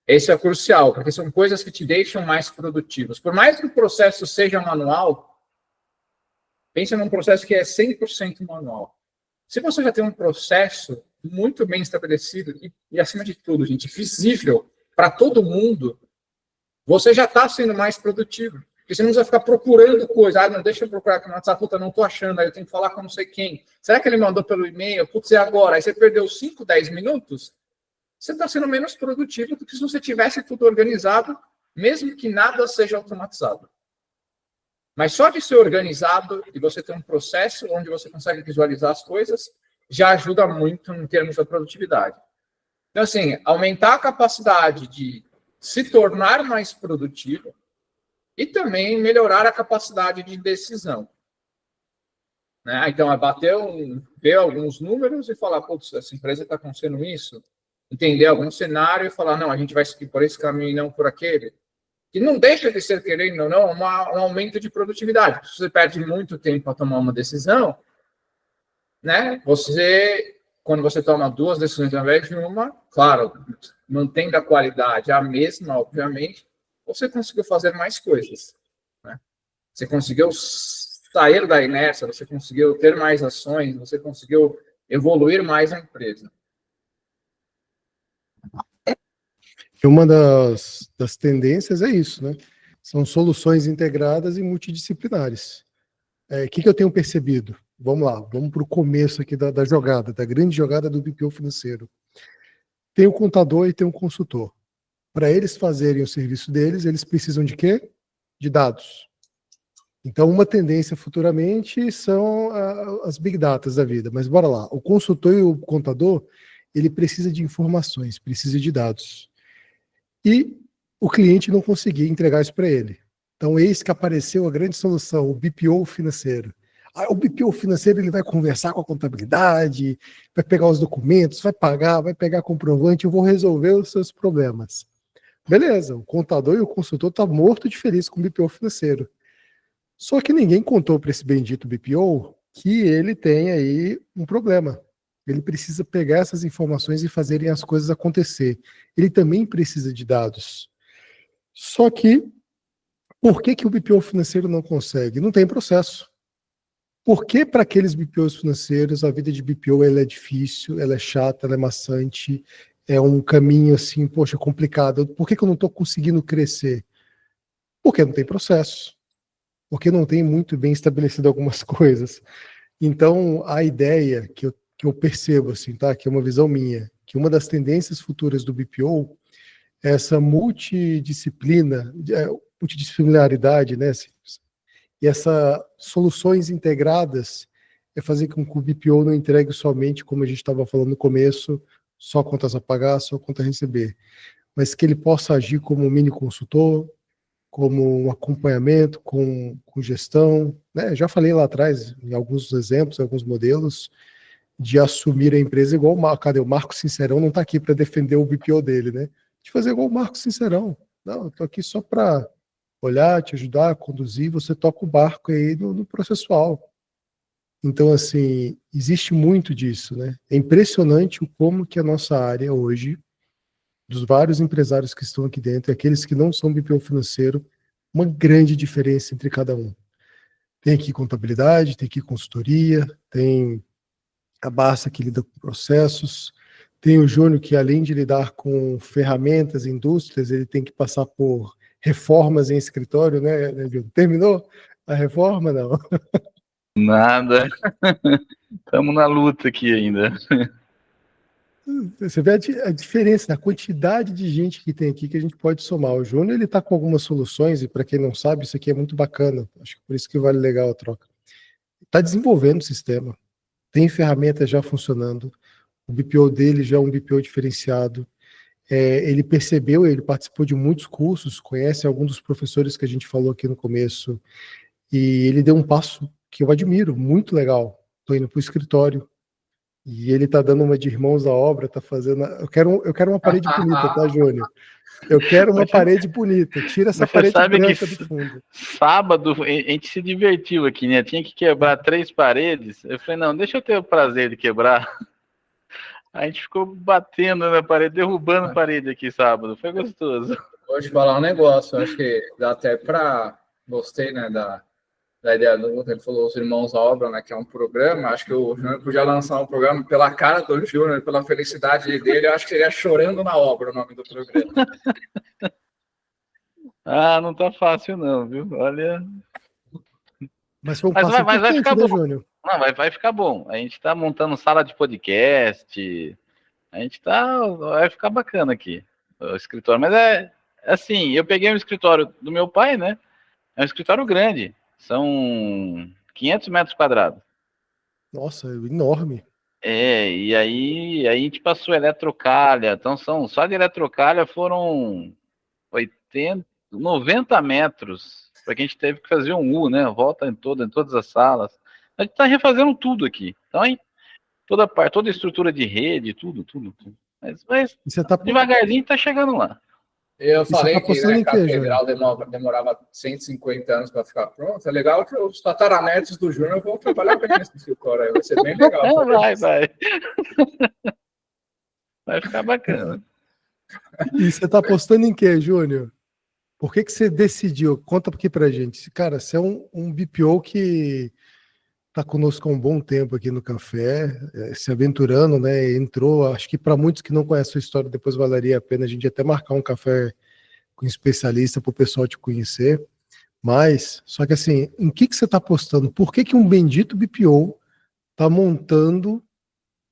isso é crucial, porque são coisas que te deixam mais produtivos. Por mais que o processo seja manual, pense num processo que é 100% manual. Se você já tem um processo muito bem estabelecido e acima de tudo, gente, visível para todo mundo, você já está sendo mais produtivo. Porque você não precisa ficar procurando coisa. Não, deixa eu procurar aqui no WhatsApp, puta, não estou achando, aí eu tenho que falar com não sei quem. Será que ele mandou pelo e-mail? Putz, é agora. Aí você perdeu 5, 10 minutos, você está sendo menos produtivo do que se você tivesse tudo organizado, mesmo que nada seja automatizado. Mas só de ser organizado e você ter um processo onde você consegue visualizar as coisas, já ajuda muito em termos da produtividade. Então, assim, aumentar a capacidade de se tornar mais produtivo e também melhorar a capacidade de decisão. Né? Então, é ver alguns números e falar, putz, essa empresa está acontecendo isso, entender algum cenário e falar, não, a gente vai seguir por esse caminho e não por aquele. E não deixa de ser, querendo ou não, um aumento de produtividade. Se você perde muito tempo para tomar uma decisão, né? Quando você toma 2 decisões ao invés de uma, claro, mantendo a qualidade a mesma, obviamente, você conseguiu fazer mais coisas. Né? Você conseguiu sair da inércia, você conseguiu ter mais ações, você conseguiu evoluir mais a empresa.
E uma das tendências é isso, né? São soluções integradas e multidisciplinares. O que eu tenho percebido? Vamos lá, vamos para o começo aqui da jogada, da grande jogada do BPO financeiro. Tem o contador e tem o consultor. Para eles fazerem o serviço deles, eles precisam de quê? De dados. Então, uma tendência futuramente são as big data da vida. Mas bora lá, o consultor e o contador, ele precisa de informações, precisa de dados. E o cliente não conseguia entregar isso para ele. Então, eis que apareceu a grande solução, o BPO financeiro. O BPO financeiro ele vai conversar com a contabilidade, vai pegar os documentos, vai pagar, vai pegar comprovante, eu vou resolver os seus problemas. Beleza, o contador e o consultor estão morto de feliz com o BPO financeiro. Só que ninguém contou para esse bendito BPO que ele tem aí um problema. Ele precisa pegar essas informações e fazerem as coisas acontecer. Ele também precisa de dados. Só que, por que o BPO financeiro não consegue? Não tem processo. Por que para aqueles BPOs financeiros a vida de BPO ela é difícil, ela é chata, ela é maçante, é um caminho assim, poxa, complicado? Por que eu não estou conseguindo crescer? Porque não tem processo. Porque não tem muito bem estabelecido algumas coisas. Então, a ideia que eu percebo, assim, tá? Que é uma visão minha, que uma das tendências futuras do BPO é essa multidisciplinaridade, né? E essas soluções integradas é fazer com que o BPO não entregue somente, como a gente estava falando no começo, só contas a pagar, só conta a receber, mas que ele possa agir como um mini consultor, como um acompanhamento com gestão, né? Já falei lá atrás, em alguns exemplos, alguns modelos, de assumir a empresa igual o Marco. Cadê? O Marco Sincerão não está aqui para defender o BPO dele, né? De fazer igual o Marco Sincerão. Não, eu estou aqui só para olhar, te ajudar, conduzir, você toca o barco aí no processual. Então, assim, existe muito disso, né? É impressionante o como que a nossa área hoje, dos vários empresários que estão aqui dentro, e aqueles que não são BPO financeiro, uma grande diferença entre cada um. Tem aqui contabilidade, tem aqui consultoria, tem a Barça que lida com processos, tem o Júnior que além de lidar com ferramentas, indústrias, ele tem que passar por reformas em escritório, né, Júnior? Terminou a reforma, não?
Nada. Estamos na luta aqui ainda.
Você vê a diferença, a quantidade de gente que tem aqui que a gente pode somar. O Júnior, ele está com algumas soluções, e para quem não sabe, isso aqui é muito bacana. Acho que por isso que vale legal a troca. Está desenvolvendo o sistema, tem ferramentas já funcionando, o BPO dele já é um BPO diferenciado. Ele percebeu, ele participou de muitos cursos, conhece alguns dos professores que a gente falou aqui no começo, e ele deu um passo que eu admiro, muito legal. Estou indo para o escritório, e ele está dando uma de irmãos à obra, está fazendo. Eu quero uma parede bonita, tá, Júnior? Eu quero uma parede bonita. Tira essa parede branca do fundo.
Sábado a gente se divertiu aqui, né? Tinha que quebrar 3 paredes. Eu falei, não, deixa eu ter o prazer de quebrar. A gente ficou batendo na parede, derrubando a parede aqui sábado. Foi gostoso.
Vou te falar um negócio, acho que dá até para. Gostei, né, da ideia do ele falou os irmãos à obra, né, que é um programa. Acho que o Júnior podia lançar um programa pela cara do Júnior, pela felicidade dele. Eu acho que seria Chorando na Obra o nome do programa.
Ah, não tá fácil não, viu? Olha.
Mas foi um passo importante,
vai ficar bom.
Júnior?
Não, vai ficar bom. A gente tá montando sala de podcast. A gente vai ficar bacana aqui o escritório. Mas assim, eu peguei um escritório do meu pai, né? É um escritório grande. São 500 metros quadrados.
Nossa, enorme.
E aí a gente passou eletrocalha, então só de eletrocalha foram 80, 90 metros, porque a gente teve que fazer um U, né? Volta em todas as salas. A gente está refazendo tudo aqui. Então, aí, toda a estrutura de rede, tudo. Mas
E você tá,
devagarzinho está chegando lá.
Eu
E você
falei
tá
que
postando
a
em quê,
catedral demorava 150 anos para ficar pronta. É legal que os tataranetos do Júnior vão trabalhar bem nesse escritório aí. Vai ser bem legal.
Vai. Vai ficar bacana.
E você tá postando em quê, Júnior? Por que você decidiu? Conta aqui pra gente. Cara, você é um BPO que tá conosco há um bom tempo aqui no café, se aventurando, né? Entrou, acho que para muitos que não conhecem a sua história, depois valeria a pena a gente até marcar um café com um especialista para o pessoal te conhecer. Mas, só que assim, em que você tá apostando? Por que um bendito BPO tá montando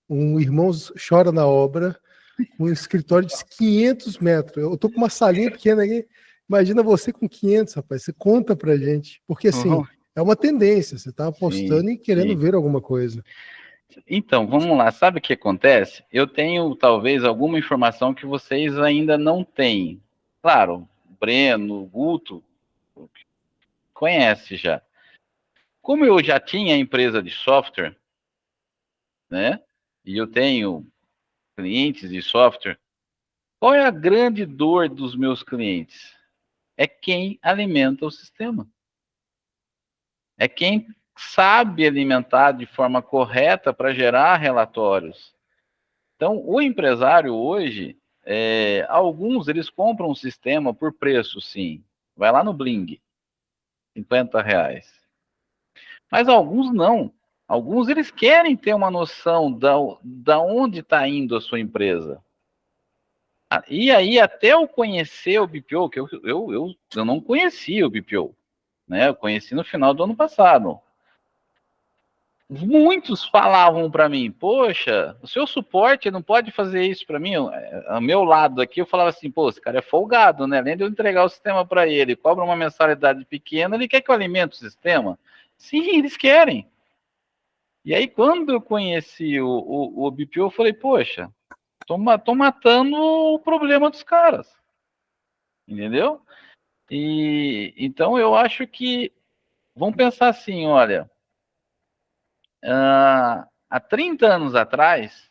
um Irmãos Chora na Obra, um escritório de 500 metros? Eu tô com uma salinha pequena aqui. Imagina você com 500, rapaz. Você conta pra gente. Porque assim, é uma tendência. Você tá apostando e querendo ver alguma coisa.
Então, vamos lá. Sabe o que acontece? Eu tenho, talvez, alguma informação que vocês ainda não têm. Claro, o Breno, o Guto, conhece já. Como eu já tinha empresa de software, né? E eu tenho clientes de software, qual é a grande dor dos meus clientes? É quem alimenta o sistema. É quem sabe alimentar de forma correta para gerar relatórios. Então, o empresário hoje, alguns eles compram um sistema por preço, sim. Vai lá no Bling, R$ 50. Mas alguns não. Alguns eles querem ter uma noção da onde está indo a sua empresa. E aí, até eu conhecer o BPO, que eu não conhecia o BPO, né? Eu conheci no final do ano passado. Muitos falavam para mim, poxa, o seu suporte não pode fazer isso para mim. Ao meu lado aqui, eu falava assim, pô, esse cara é folgado, né? Além de eu entregar o sistema para ele, cobra uma mensalidade pequena, ele quer que eu alimente o sistema? Sim, eles querem. E aí, quando eu conheci o BPO, eu falei, poxa, tô matando o problema dos caras. Entendeu? E então eu acho que, vamos pensar assim, olha, há 30 anos atrás,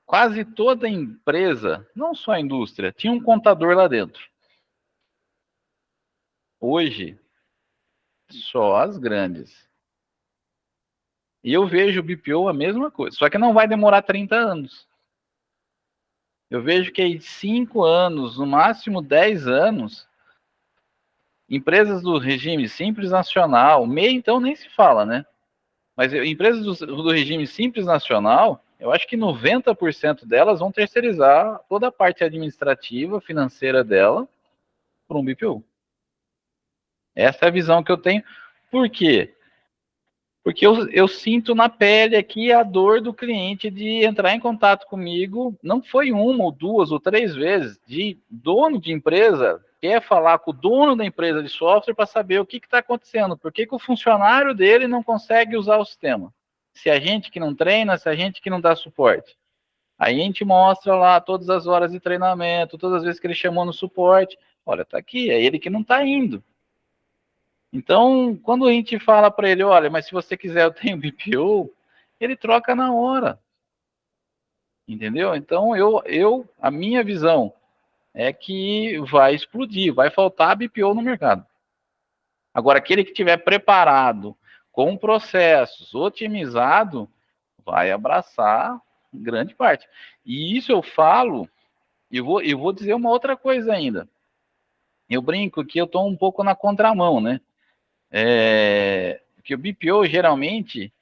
quase toda empresa, não só a indústria, tinha um contador lá dentro. Hoje, só as grandes. E eu vejo o BPO a mesma coisa, só que não vai demorar 30 anos. Eu vejo que em 5 anos, no máximo 10 anos, empresas do regime simples nacional, MEI então nem se fala, né? Mas empresas do regime simples nacional, eu acho que 90% delas vão terceirizar toda a parte administrativa, financeira dela para um BPO. Essa é a visão que eu tenho. Por quê? Porque eu sinto na pele aqui a dor do cliente de entrar em contato comigo, não foi uma ou duas ou três vezes, de dono de empresa quer falar com o dono da empresa de software para saber o que está acontecendo, por que o funcionário dele não consegue usar o sistema. Se a gente que não treina, se a gente que não dá suporte. Aí a gente mostra lá todas as horas de treinamento, todas as vezes que ele chamou no suporte, olha, tá aqui, é ele que não está indo. Então, quando a gente fala para ele, olha, mas se você quiser eu tenho BPO, ele troca na hora. Entendeu? Então, a minha visão é que vai explodir, vai faltar BPO no mercado. Agora, aquele que estiver preparado, com processos, otimizado, vai abraçar grande parte. E isso eu falo, e vou dizer uma outra coisa ainda. Eu brinco que eu estou um pouco na contramão, né? Que o BPO geralmente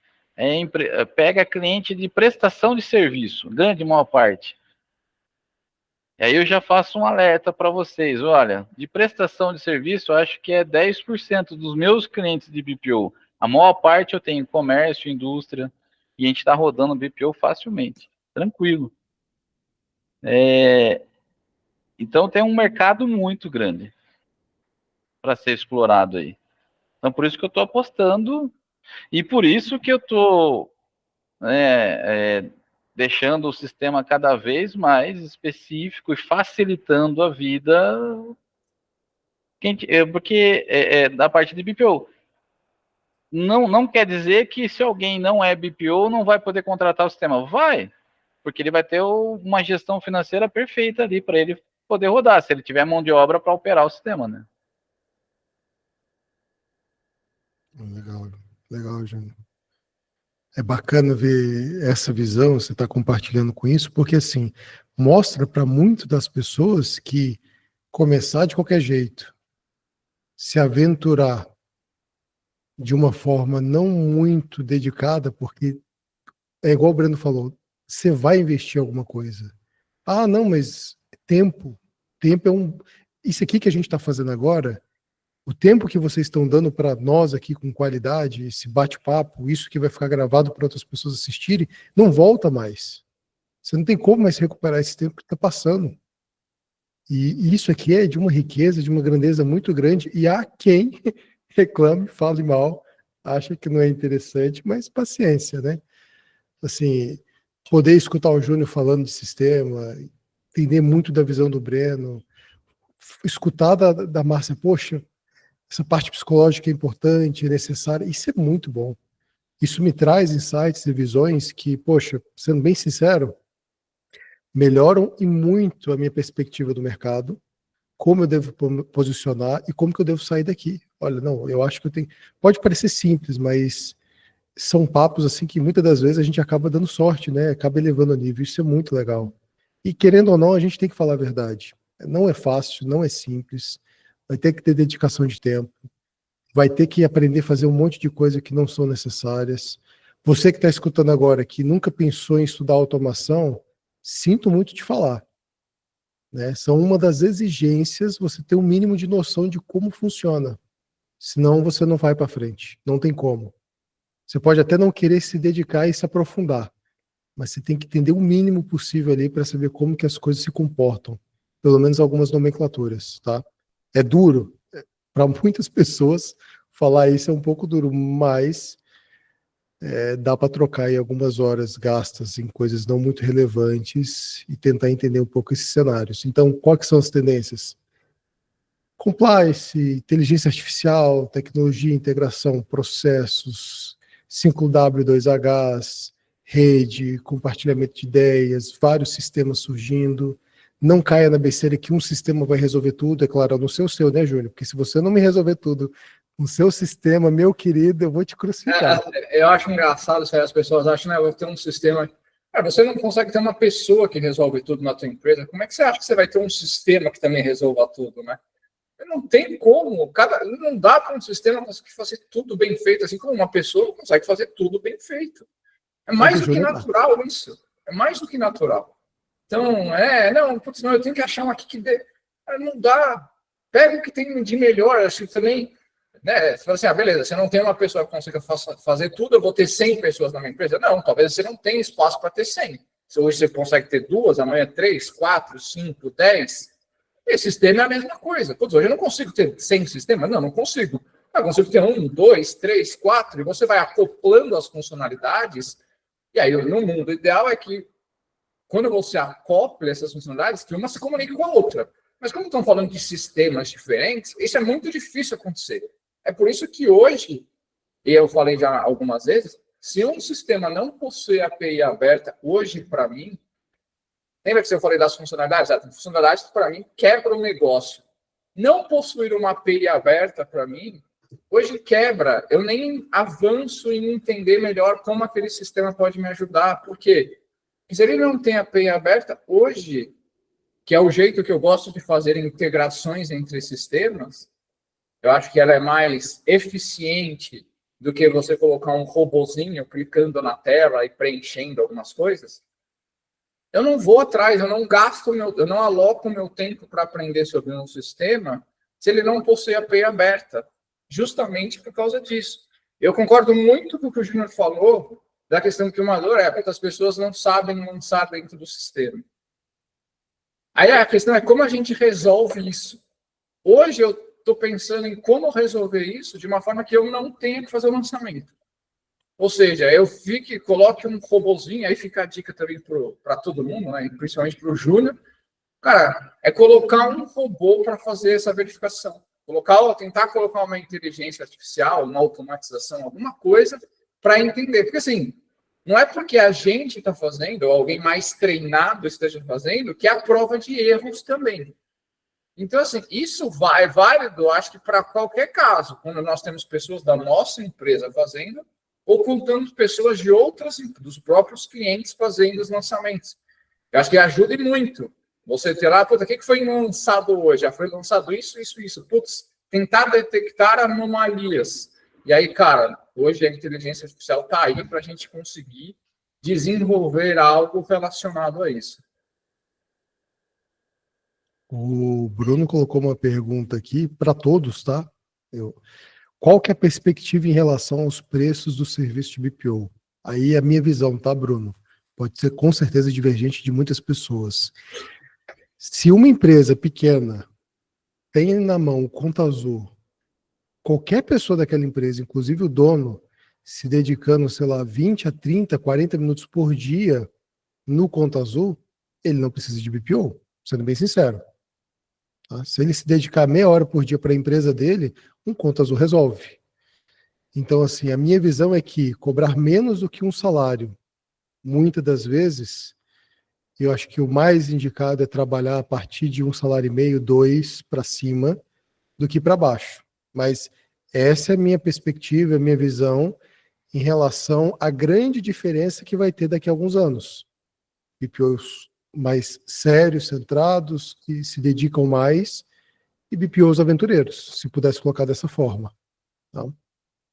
pega cliente de prestação de serviço, grande maior parte. E aí eu já faço um alerta para vocês, olha, de prestação de serviço, eu acho que é 10% dos meus clientes de BPO. A maior parte eu tenho comércio, indústria, e a gente está rodando BPO facilmente, tranquilo. Então tem um mercado muito grande para ser explorado aí. Então, por isso que eu estou apostando, e por isso que eu estou deixando o sistema cada vez mais específico e facilitando a vida, porque da parte de BPO. Não quer dizer que se alguém não é BPO, não vai poder contratar o sistema. Vai, porque ele vai ter uma gestão financeira perfeita ali para ele poder rodar, se ele tiver mão de obra para operar o sistema, né?
Legal, Júnior. É bacana ver essa visão, você está compartilhando com isso, porque assim, mostra para muitas das pessoas que começar de qualquer jeito, se aventurar de uma forma não muito dedicada, porque é igual o Breno falou, você vai investir em alguma coisa. Ah, não, mas tempo é isso aqui que a gente está fazendo agora, o tempo que vocês estão dando para nós aqui com qualidade, esse bate-papo, isso que vai ficar gravado para outras pessoas assistirem, não volta mais. Você não tem como mais recuperar esse tempo que está passando. E isso aqui é de uma riqueza, de uma grandeza muito grande, e há quem reclame, fale mal, acha que não é interessante, mas paciência, né? Assim, poder escutar o Júnior falando de sistema, entender muito da visão do Breno, escutar da Márcia, poxa, essa parte psicológica é importante, é necessária, isso é muito bom. Isso me traz insights e visões que, poxa, sendo bem sincero, melhoram e muito a minha perspectiva do mercado, como eu devo posicionar e como que eu devo sair daqui. Olha, não, eu acho que eu tenho... Pode parecer simples, mas são papos assim que muitas das vezes a gente acaba dando sorte, né? Acaba elevando o nível, isso é muito legal. E querendo ou não, a gente tem que falar a verdade. Não é fácil, não é simples, vai ter que ter dedicação de tempo, vai ter que aprender a fazer um monte de coisa que não são necessárias. Você que está escutando agora, que nunca pensou em estudar automação, sinto muito te falar. Né? São uma das exigências você ter um mínimo de noção de como funciona. Senão você não vai para frente. Não tem como. Você pode até não querer se dedicar e se aprofundar, mas você tem que entender o mínimo possível ali para saber como que as coisas se comportam. Pelo menos algumas nomenclaturas, tá? É duro. Para muitas pessoas, falar isso é um pouco duro, mas dá para trocar aí algumas horas gastas em coisas não muito relevantes e tentar entender um pouco esses cenários. Então, quais são as tendências? Compliance, inteligência artificial, tecnologia, integração, processos, 5W2Hs, rede, compartilhamento de ideias, vários sistemas surgindo. Não caia na besteira que um sistema vai resolver tudo, é claro, no seu, né, Júnior? Porque se você não me resolver tudo no seu sistema, meu querido, eu vou te crucificar.
Eu acho engraçado se as pessoas acham, né, eu vou ter um sistema... você não consegue ter uma pessoa que resolve tudo na tua empresa. Como é que você acha que você vai ter um sistema que também resolva tudo, né? Não tem como. Não dá para um sistema conseguir fazer tudo bem feito, assim como uma pessoa consegue fazer tudo bem feito. É mais do que natural isso. É mais do que natural. Então, não, eu tenho que achar um aqui que dê. Não dá. Pega o que tem de melhor. Acho que também, né? Você fala assim, beleza, você não tem uma pessoa que consiga fazer tudo, eu vou ter 100 pessoas na minha empresa. Não, talvez você não tenha espaço para ter 100. Se hoje você consegue ter 2, amanhã 3, 4, 5, 10. Esse sistema é a mesma coisa. Putz, hoje eu não consigo ter 100 sistemas? Não consigo. Eu consigo ter 1, 2, 3, 4, e você vai acoplando as funcionalidades. E aí, no mundo ideal é que, quando você acopla essas funcionalidades, que uma se comunique com a outra. Mas como estão falando de sistemas diferentes, isso é muito difícil acontecer. É por isso que hoje, e eu falei já algumas vezes, se um sistema não possui API aberta, hoje, para mim, lembra que eu falei das funcionalidades? Tem funcionalidades que, para mim, quebra o negócio. Não possuir uma API aberta, para mim, hoje quebra. Eu nem avanço em entender melhor como aquele sistema pode me ajudar. Por quê? Porque se ele não tem API aberta, hoje, que é o jeito que eu gosto de fazer integrações entre sistemas, eu acho que ela é mais eficiente do que você colocar um robozinho clicando na tela e preenchendo algumas coisas. Eu não vou atrás, eu não aloco o meu tempo para aprender sobre um sistema se ele não possui API aberta, justamente por causa disso. Eu concordo muito com o que o Júnior falou da questão que uma dor é porque as pessoas não sabem lançar dentro do sistema. Aí a questão é como a gente resolve isso. Hoje eu estou pensando em como resolver isso de uma forma que eu não tenha que fazer o lançamento. Ou seja, eu coloque um robozinho, aí fica a dica também para todo mundo, né? Principalmente para o Júnior. Cara, é colocar um robô para fazer essa verificação. Tentar colocar uma inteligência artificial, uma automatização, alguma coisa para entender. Porque assim, não é porque a gente está fazendo, ou alguém mais treinado esteja fazendo, que é a prova de erros também. Então, assim, isso é válido, acho que para qualquer caso, quando nós temos pessoas da nossa empresa fazendo, ou contando pessoas de outras, dos próprios clientes fazendo os lançamentos. Eu acho que ajuda muito. Você ter lá, puta, o que foi lançado hoje? Já foi lançado isso, isso, isso. Putz, tentar detectar anomalias. E aí, cara, hoje a inteligência artificial está aí para a gente conseguir desenvolver algo relacionado a isso.
O Bruno colocou uma pergunta aqui para todos, tá? Qual que é a perspectiva em relação aos preços do serviço de BPO? Aí a minha visão, tá, Bruno? Pode ser com certeza divergente de muitas pessoas. Se uma empresa pequena tem na mão o Conta Azul, qualquer pessoa daquela empresa, inclusive o dono, se dedicando, sei lá, 20 a 30, 40 minutos por dia no Conta Azul, ele não precisa de BPO, sendo bem sincero. Tá? Se ele se dedicar meia hora por dia para a empresa dele, um Conta Azul resolve. Então, assim, a minha visão é que cobrar menos do que um salário, muitas das vezes, eu acho que o mais indicado é trabalhar a partir de 1,5 salário, 2 para cima, do que para baixo. Mas essa é a minha perspectiva, a minha visão em relação à grande diferença que vai ter daqui a alguns anos. BPOs mais sérios, centrados, que se dedicam mais, e BPOs aventureiros, se pudesse colocar dessa forma. Tá?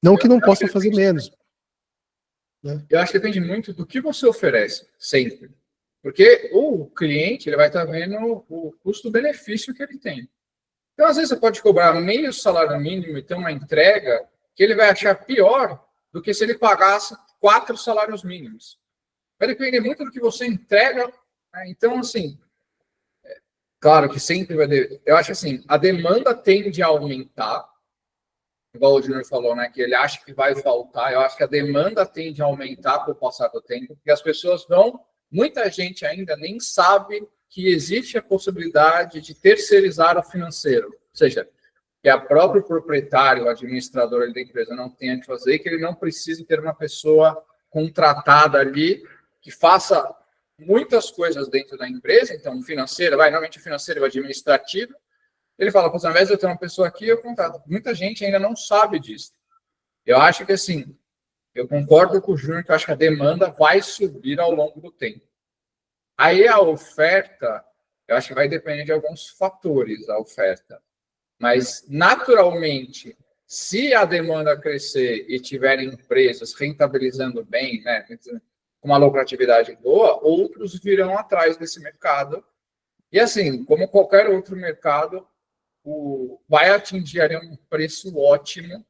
Não que não possam fazer menos. Né?
Eu acho que depende muito do que você oferece, sempre. Porque o cliente ele vai estar vendo o custo-benefício que ele tem. Então, às vezes, você pode cobrar meio salário mínimo e ter uma entrega que ele vai achar pior do que se ele pagasse 4 salários mínimos. Vai depender muito do que você entrega. Né? Então, assim, claro que sempre vai... Eu acho assim, a demanda tende a aumentar, igual o Júnior falou, né, que ele acha que vai faltar. Eu acho que a demanda tende a aumentar com o passar do tempo, porque as pessoas vão... Muita gente ainda nem sabe que existe a possibilidade de terceirizar o financeiro. Ou seja, que a próprio proprietário, o administrador da empresa não tenha que fazer, que ele não precise ter uma pessoa contratada ali que faça muitas coisas dentro da empresa, então financeira, normalmente financeiro e administrativo. Ele fala, ao invés de eu ter uma pessoa aqui, eu contrato. Muita gente ainda não sabe disso. Eu acho que, assim, eu concordo com o Júnior que eu acho que a demanda vai subir ao longo do tempo. Aí a oferta, eu acho que vai depender de alguns fatores, a oferta. Mas, naturalmente, se a demanda crescer e tiver empresas rentabilizando bem, né, com uma lucratividade boa, outros virão atrás desse mercado. E, assim, como qualquer outro mercado, vai atingir ali um preço ótimo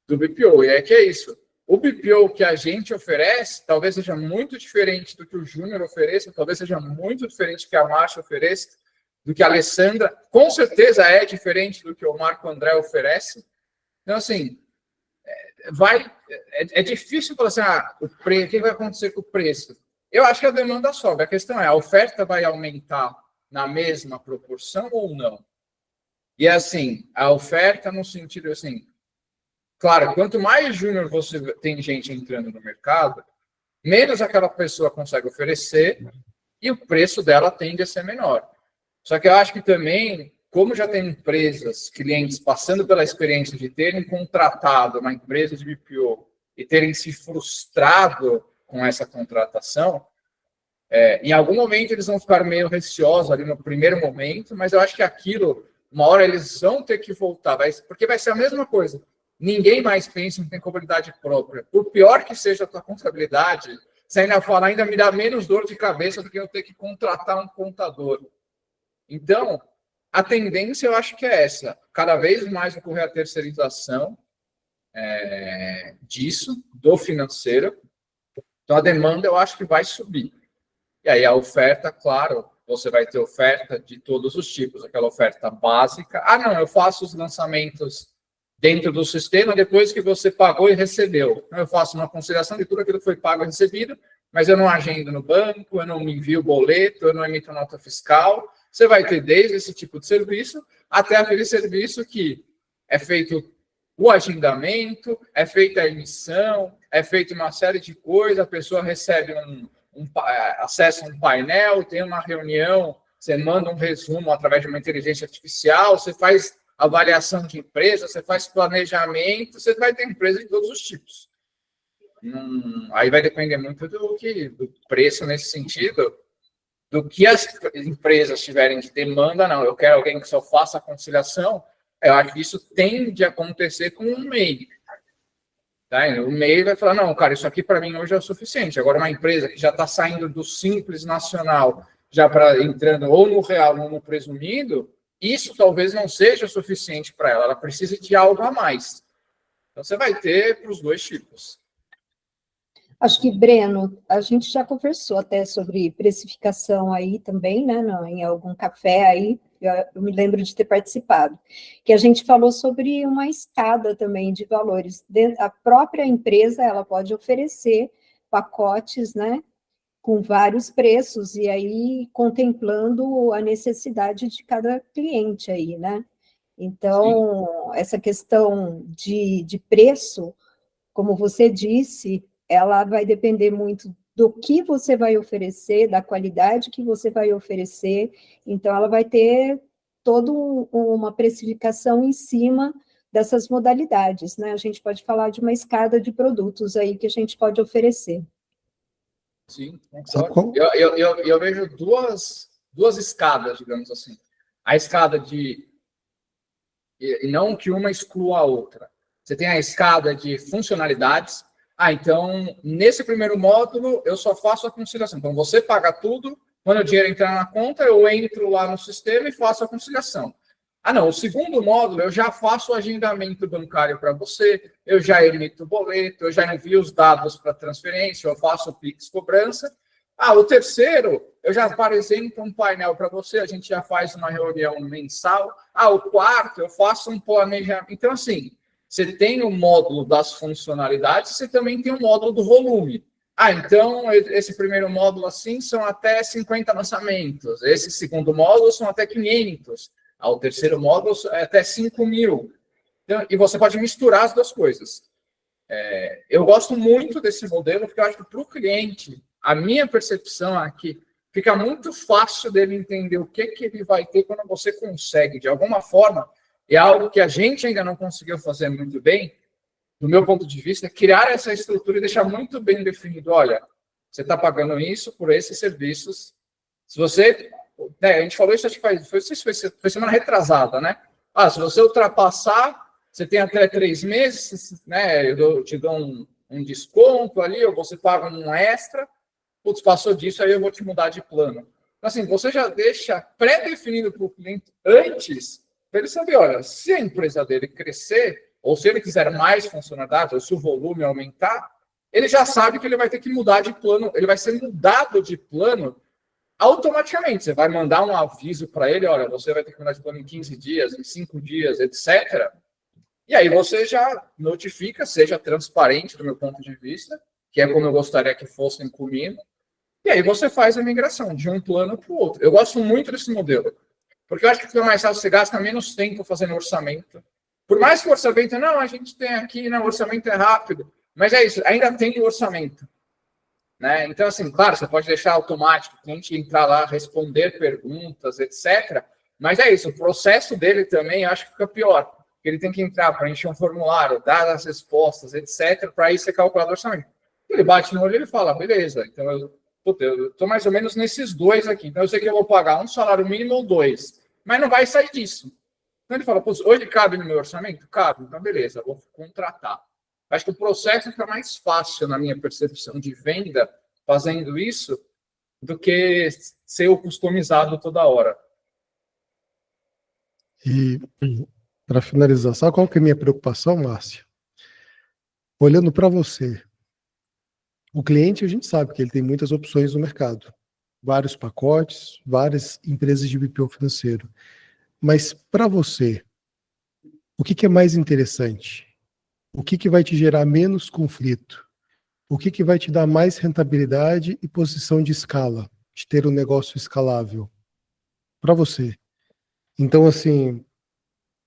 do BPO. E é que é isso. O BPO que a gente oferece talvez seja muito diferente do que o Júnior ofereça, talvez seja muito diferente do que a Márcia ofereça, do que a Alessandra. Com certeza é diferente do que o Marco André oferece. Então, assim, é difícil falar assim, o que vai acontecer com o preço? Eu acho que a demanda sobe. A questão é, a oferta vai aumentar na mesma proporção ou não? E, assim, a oferta no sentido, assim, claro, quanto mais júnior você tem gente entrando no mercado, menos aquela pessoa consegue oferecer e o preço dela tende a ser menor. Só que eu acho que também, como já tem empresas, clientes passando pela experiência de terem contratado uma empresa de BPO e terem se frustrado com essa contratação, em algum momento eles vão ficar meio receosos ali no primeiro momento, mas eu acho que aquilo, uma hora eles vão ter que voltar, porque vai ser a mesma coisa. Ninguém mais pensa em ter contabilidade própria. Por pior que seja a tua contabilidade, você ainda fala, ainda me dá menos dor de cabeça do que eu ter que contratar um contador. Então, a tendência eu acho que é essa. Cada vez mais ocorrer a terceirização disso, do financeiro. Então, a demanda eu acho que vai subir. E aí a oferta, claro, você vai ter oferta de todos os tipos, aquela oferta básica. Ah, não, eu faço os lançamentos dentro do sistema depois que você pagou e recebeu. Eu faço uma conciliação de tudo aquilo que foi pago e recebido, mas eu não agendo no banco, eu não me envio boleto, eu não emito nota fiscal. Você vai ter desde esse tipo de serviço até aquele serviço que é feito o agendamento, é feita a emissão, é feita uma série de coisas, a pessoa recebe acessa um painel, tem uma reunião, você manda um resumo através de uma inteligência artificial, você faz avaliação de empresa, você faz planejamento, você vai ter empresa de todos os tipos. Aí vai depender muito do preço nesse sentido, do que as empresas tiverem de demanda. Não, eu quero alguém que só faça a conciliação. Eu acho que isso tende a acontecer com um MEI. Tá? O MEI vai falar, não, cara, isso aqui para mim hoje é o suficiente. Agora, uma empresa que já está saindo do simples nacional, já entrando ou no real ou no presumido, isso talvez não seja suficiente para ela. Ela precisa de algo a mais. Então, você vai ter para os dois tipos.
Acho que, Breno, a gente já conversou até sobre precificação aí também, né, em algum café aí, eu me lembro de ter participado, que a gente falou sobre uma escada também de valores. A própria empresa, ela pode oferecer pacotes, né, com vários preços, e aí contemplando a necessidade de cada cliente aí, né? Então, sim, essa questão de preço, como você disse, ela vai depender muito do que você vai oferecer, da qualidade que você vai oferecer, então ela vai ter toda uma precificação em cima dessas modalidades, né? A gente pode falar de uma escada de produtos aí que a gente pode oferecer.
Sim, eu vejo duas escadas, digamos assim. A escada e não que uma exclua a outra. Você tem a escada de funcionalidades. Então, nesse primeiro módulo, eu só faço a conciliação. Então, você paga tudo, quando o dinheiro entrar na conta, eu entro lá no sistema e faço a conciliação. Não, o segundo módulo, eu já faço o agendamento bancário para você, eu já emito boleto, eu já envio os dados para transferência, eu faço o Pix cobrança. O terceiro, eu já apresento um painel para você, a gente já faz uma reunião mensal. O quarto, eu faço um planejamento. Então, assim, você tem o módulo das funcionalidades, você também tem o módulo do volume. Então, esse primeiro módulo, assim, são até 50 lançamentos. Esse segundo módulo são até 500. O terceiro módulo é até 5.000. Então, e você pode misturar as duas coisas. Eu gosto muito desse modelo, porque eu acho que para o cliente, a minha percepção é que fica muito fácil dele entender o que ele vai ter quando você consegue, de alguma forma. É algo que a gente ainda não conseguiu fazer muito bem, do meu ponto de vista, é criar essa estrutura e deixar muito bem definido. Olha, você está pagando isso por esses serviços. Se você... a gente falou isso, acho que foi semana retrasada, né? Se você ultrapassar, você tem até 3 meses, né? Eu te dou um desconto ali, ou você paga um extra. Putz, passou disso, aí eu vou te mudar de plano. Então, assim, você já deixa pré-definido para o cliente antes, para ele saber, olha, se a empresa dele crescer, ou se ele quiser mais funcionalidades, ou se o volume aumentar, ele já sabe que ele vai ter que mudar de plano, ele vai ser mudado de plano automaticamente. Você vai mandar um aviso para ele, olha, você vai ter que mudar de plano em 15 dias, em 5 dias, etc. E aí você já notifica, seja transparente do meu ponto de vista, que é como eu gostaria que fossem comigo, e aí você faz a migração de um plano para o outro. Eu gosto muito desse modelo. Porque eu acho que fica mais fácil, você gasta menos tempo fazendo orçamento. Por mais que o orçamento, não, a gente tem aqui, o orçamento é rápido. Mas é isso, ainda tem o orçamento. Né? Então, assim, claro, você pode deixar automático, o cliente entrar lá, responder perguntas, etc. Mas é isso, o processo dele também, eu acho que fica pior. Ele tem que entrar para encher um formulário, dar as respostas, etc., para aí ser calculado o orçamento. Ele bate no olho e ele fala, beleza, então eu estou mais ou menos nesses dois aqui. Então, eu sei que eu vou pagar um salário mínimo ou 2, mas não vai sair disso. Então, ele fala, hoje cabe no meu orçamento? Cabe, então beleza, eu vou contratar. Acho que o processo fica mais fácil, na minha percepção de venda, fazendo isso, do que ser o customizado toda hora.
E, para finalizar, sabe qual que é a minha preocupação, Márcio? Olhando para você, o cliente, a gente sabe que ele tem muitas opções no mercado. vários pacotes, várias empresas de BPO financeiro. Mas para você, o que é mais interessante? O que vai te gerar menos conflito? O que vai te dar mais rentabilidade e posição de escala, de ter um negócio escalável? Para você. Então, assim,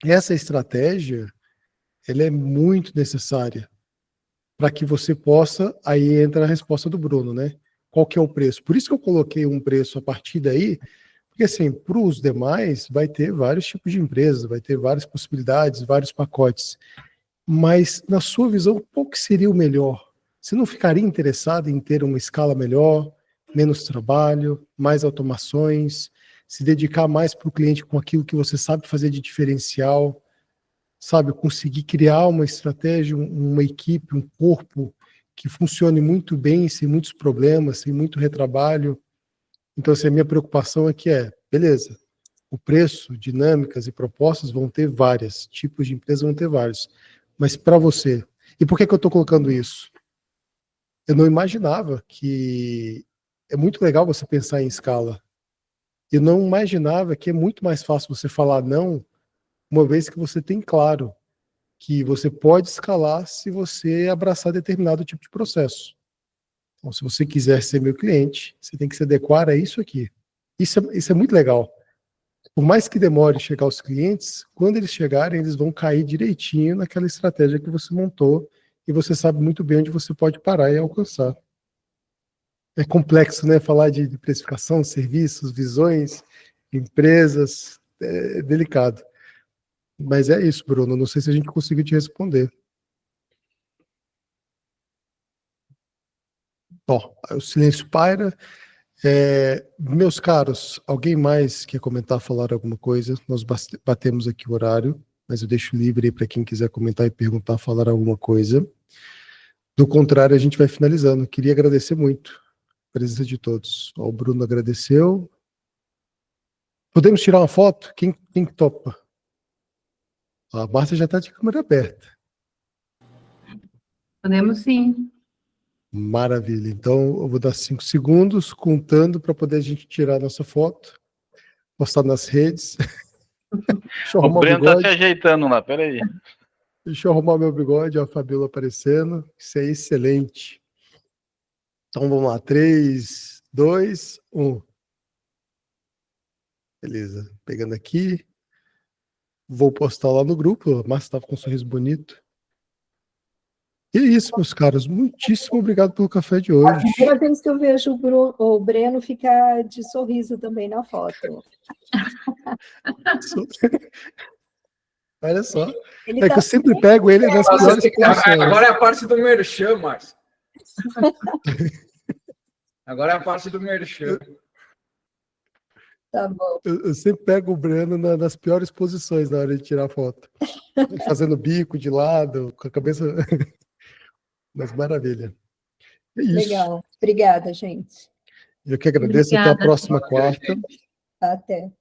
essa estratégia, ela é muito necessária para que você possa, aí entra a resposta do Bruno, né? Qual que é o preço? Por isso que eu coloquei um preço a partir daí, porque assim, para os demais, vai ter vários tipos de empresas, vai ter várias possibilidades, vários pacotes. Mas, na sua visão, qual que seria o melhor? Você não ficaria interessado em ter uma escala melhor, menos trabalho, mais automações, se dedicar mais para o cliente com aquilo que você sabe fazer de diferencial, sabe, conseguir criar uma estratégia, uma equipe, um corpo que funcione muito bem, sem muitos problemas, sem muito retrabalho. Então, assim, a minha preocupação aqui beleza, o preço, dinâmicas e propostas vão ter várias, tipos de empresas vão ter vários, mas para você, e por que eu estou colocando isso? Eu não imaginava que é muito legal você pensar em escala. Eu não imaginava que é muito mais fácil você falar não, uma vez que você tem claro que você pode escalar se você abraçar determinado tipo de processo. Então, se você quiser ser meu cliente, você tem que se adequar a isso aqui. Isso é muito legal. Por mais que demore chegar aos clientes, quando eles chegarem, eles vão cair direitinho naquela estratégia que você montou e você sabe muito bem onde você pode parar e alcançar. É complexo, né? Falar de precificação, serviços, visões, empresas, é delicado. Mas é isso, Bruno. Não sei se a gente conseguiu te responder. Bom, o silêncio paira. Meus caros, alguém mais quer comentar, falar alguma coisa? Nós batemos aqui o horário, mas eu deixo livre aí para quem quiser comentar e perguntar, falar alguma coisa. Do contrário, a gente vai finalizando. Queria agradecer muito a presença de todos. O Bruno agradeceu. Podemos tirar uma foto? Quem topa? A Márcia já está de câmera aberta.
Podemos sim.
Maravilha. Então, eu vou dar 5 segundos contando para poder a gente tirar a nossa foto, postar nas redes. Deixa eu
O
arrumar
Breno tá se
bigode.
ajeitando lá, peraí.
Deixa eu arrumar meu bigode, ó, a Fabíola aparecendo. Isso é excelente. Então, vamos lá. 3, 2, 1. Beleza. Pegando aqui. Vou postar lá no grupo. A Márcia estava com um sorriso bonito. E é isso, meus caros. Muitíssimo obrigado pelo café de hoje.
A primeira vez que eu vejo o Breno ficar de sorriso também na foto.
Olha só.
Ele
É
tá
que eu sempre pego ele nas piores posições.
Agora é a parte do merchan, Márcio. Agora é a parte do merchan.
Tá bom.
Eu sempre pego o Breno nas piores posições na hora de tirar foto. Fazendo bico de lado, com a cabeça... Mas maravilha. É isso.
Legal. Obrigada, gente.
Eu que agradeço.
Obrigada.
Até a próxima quarta.
Até.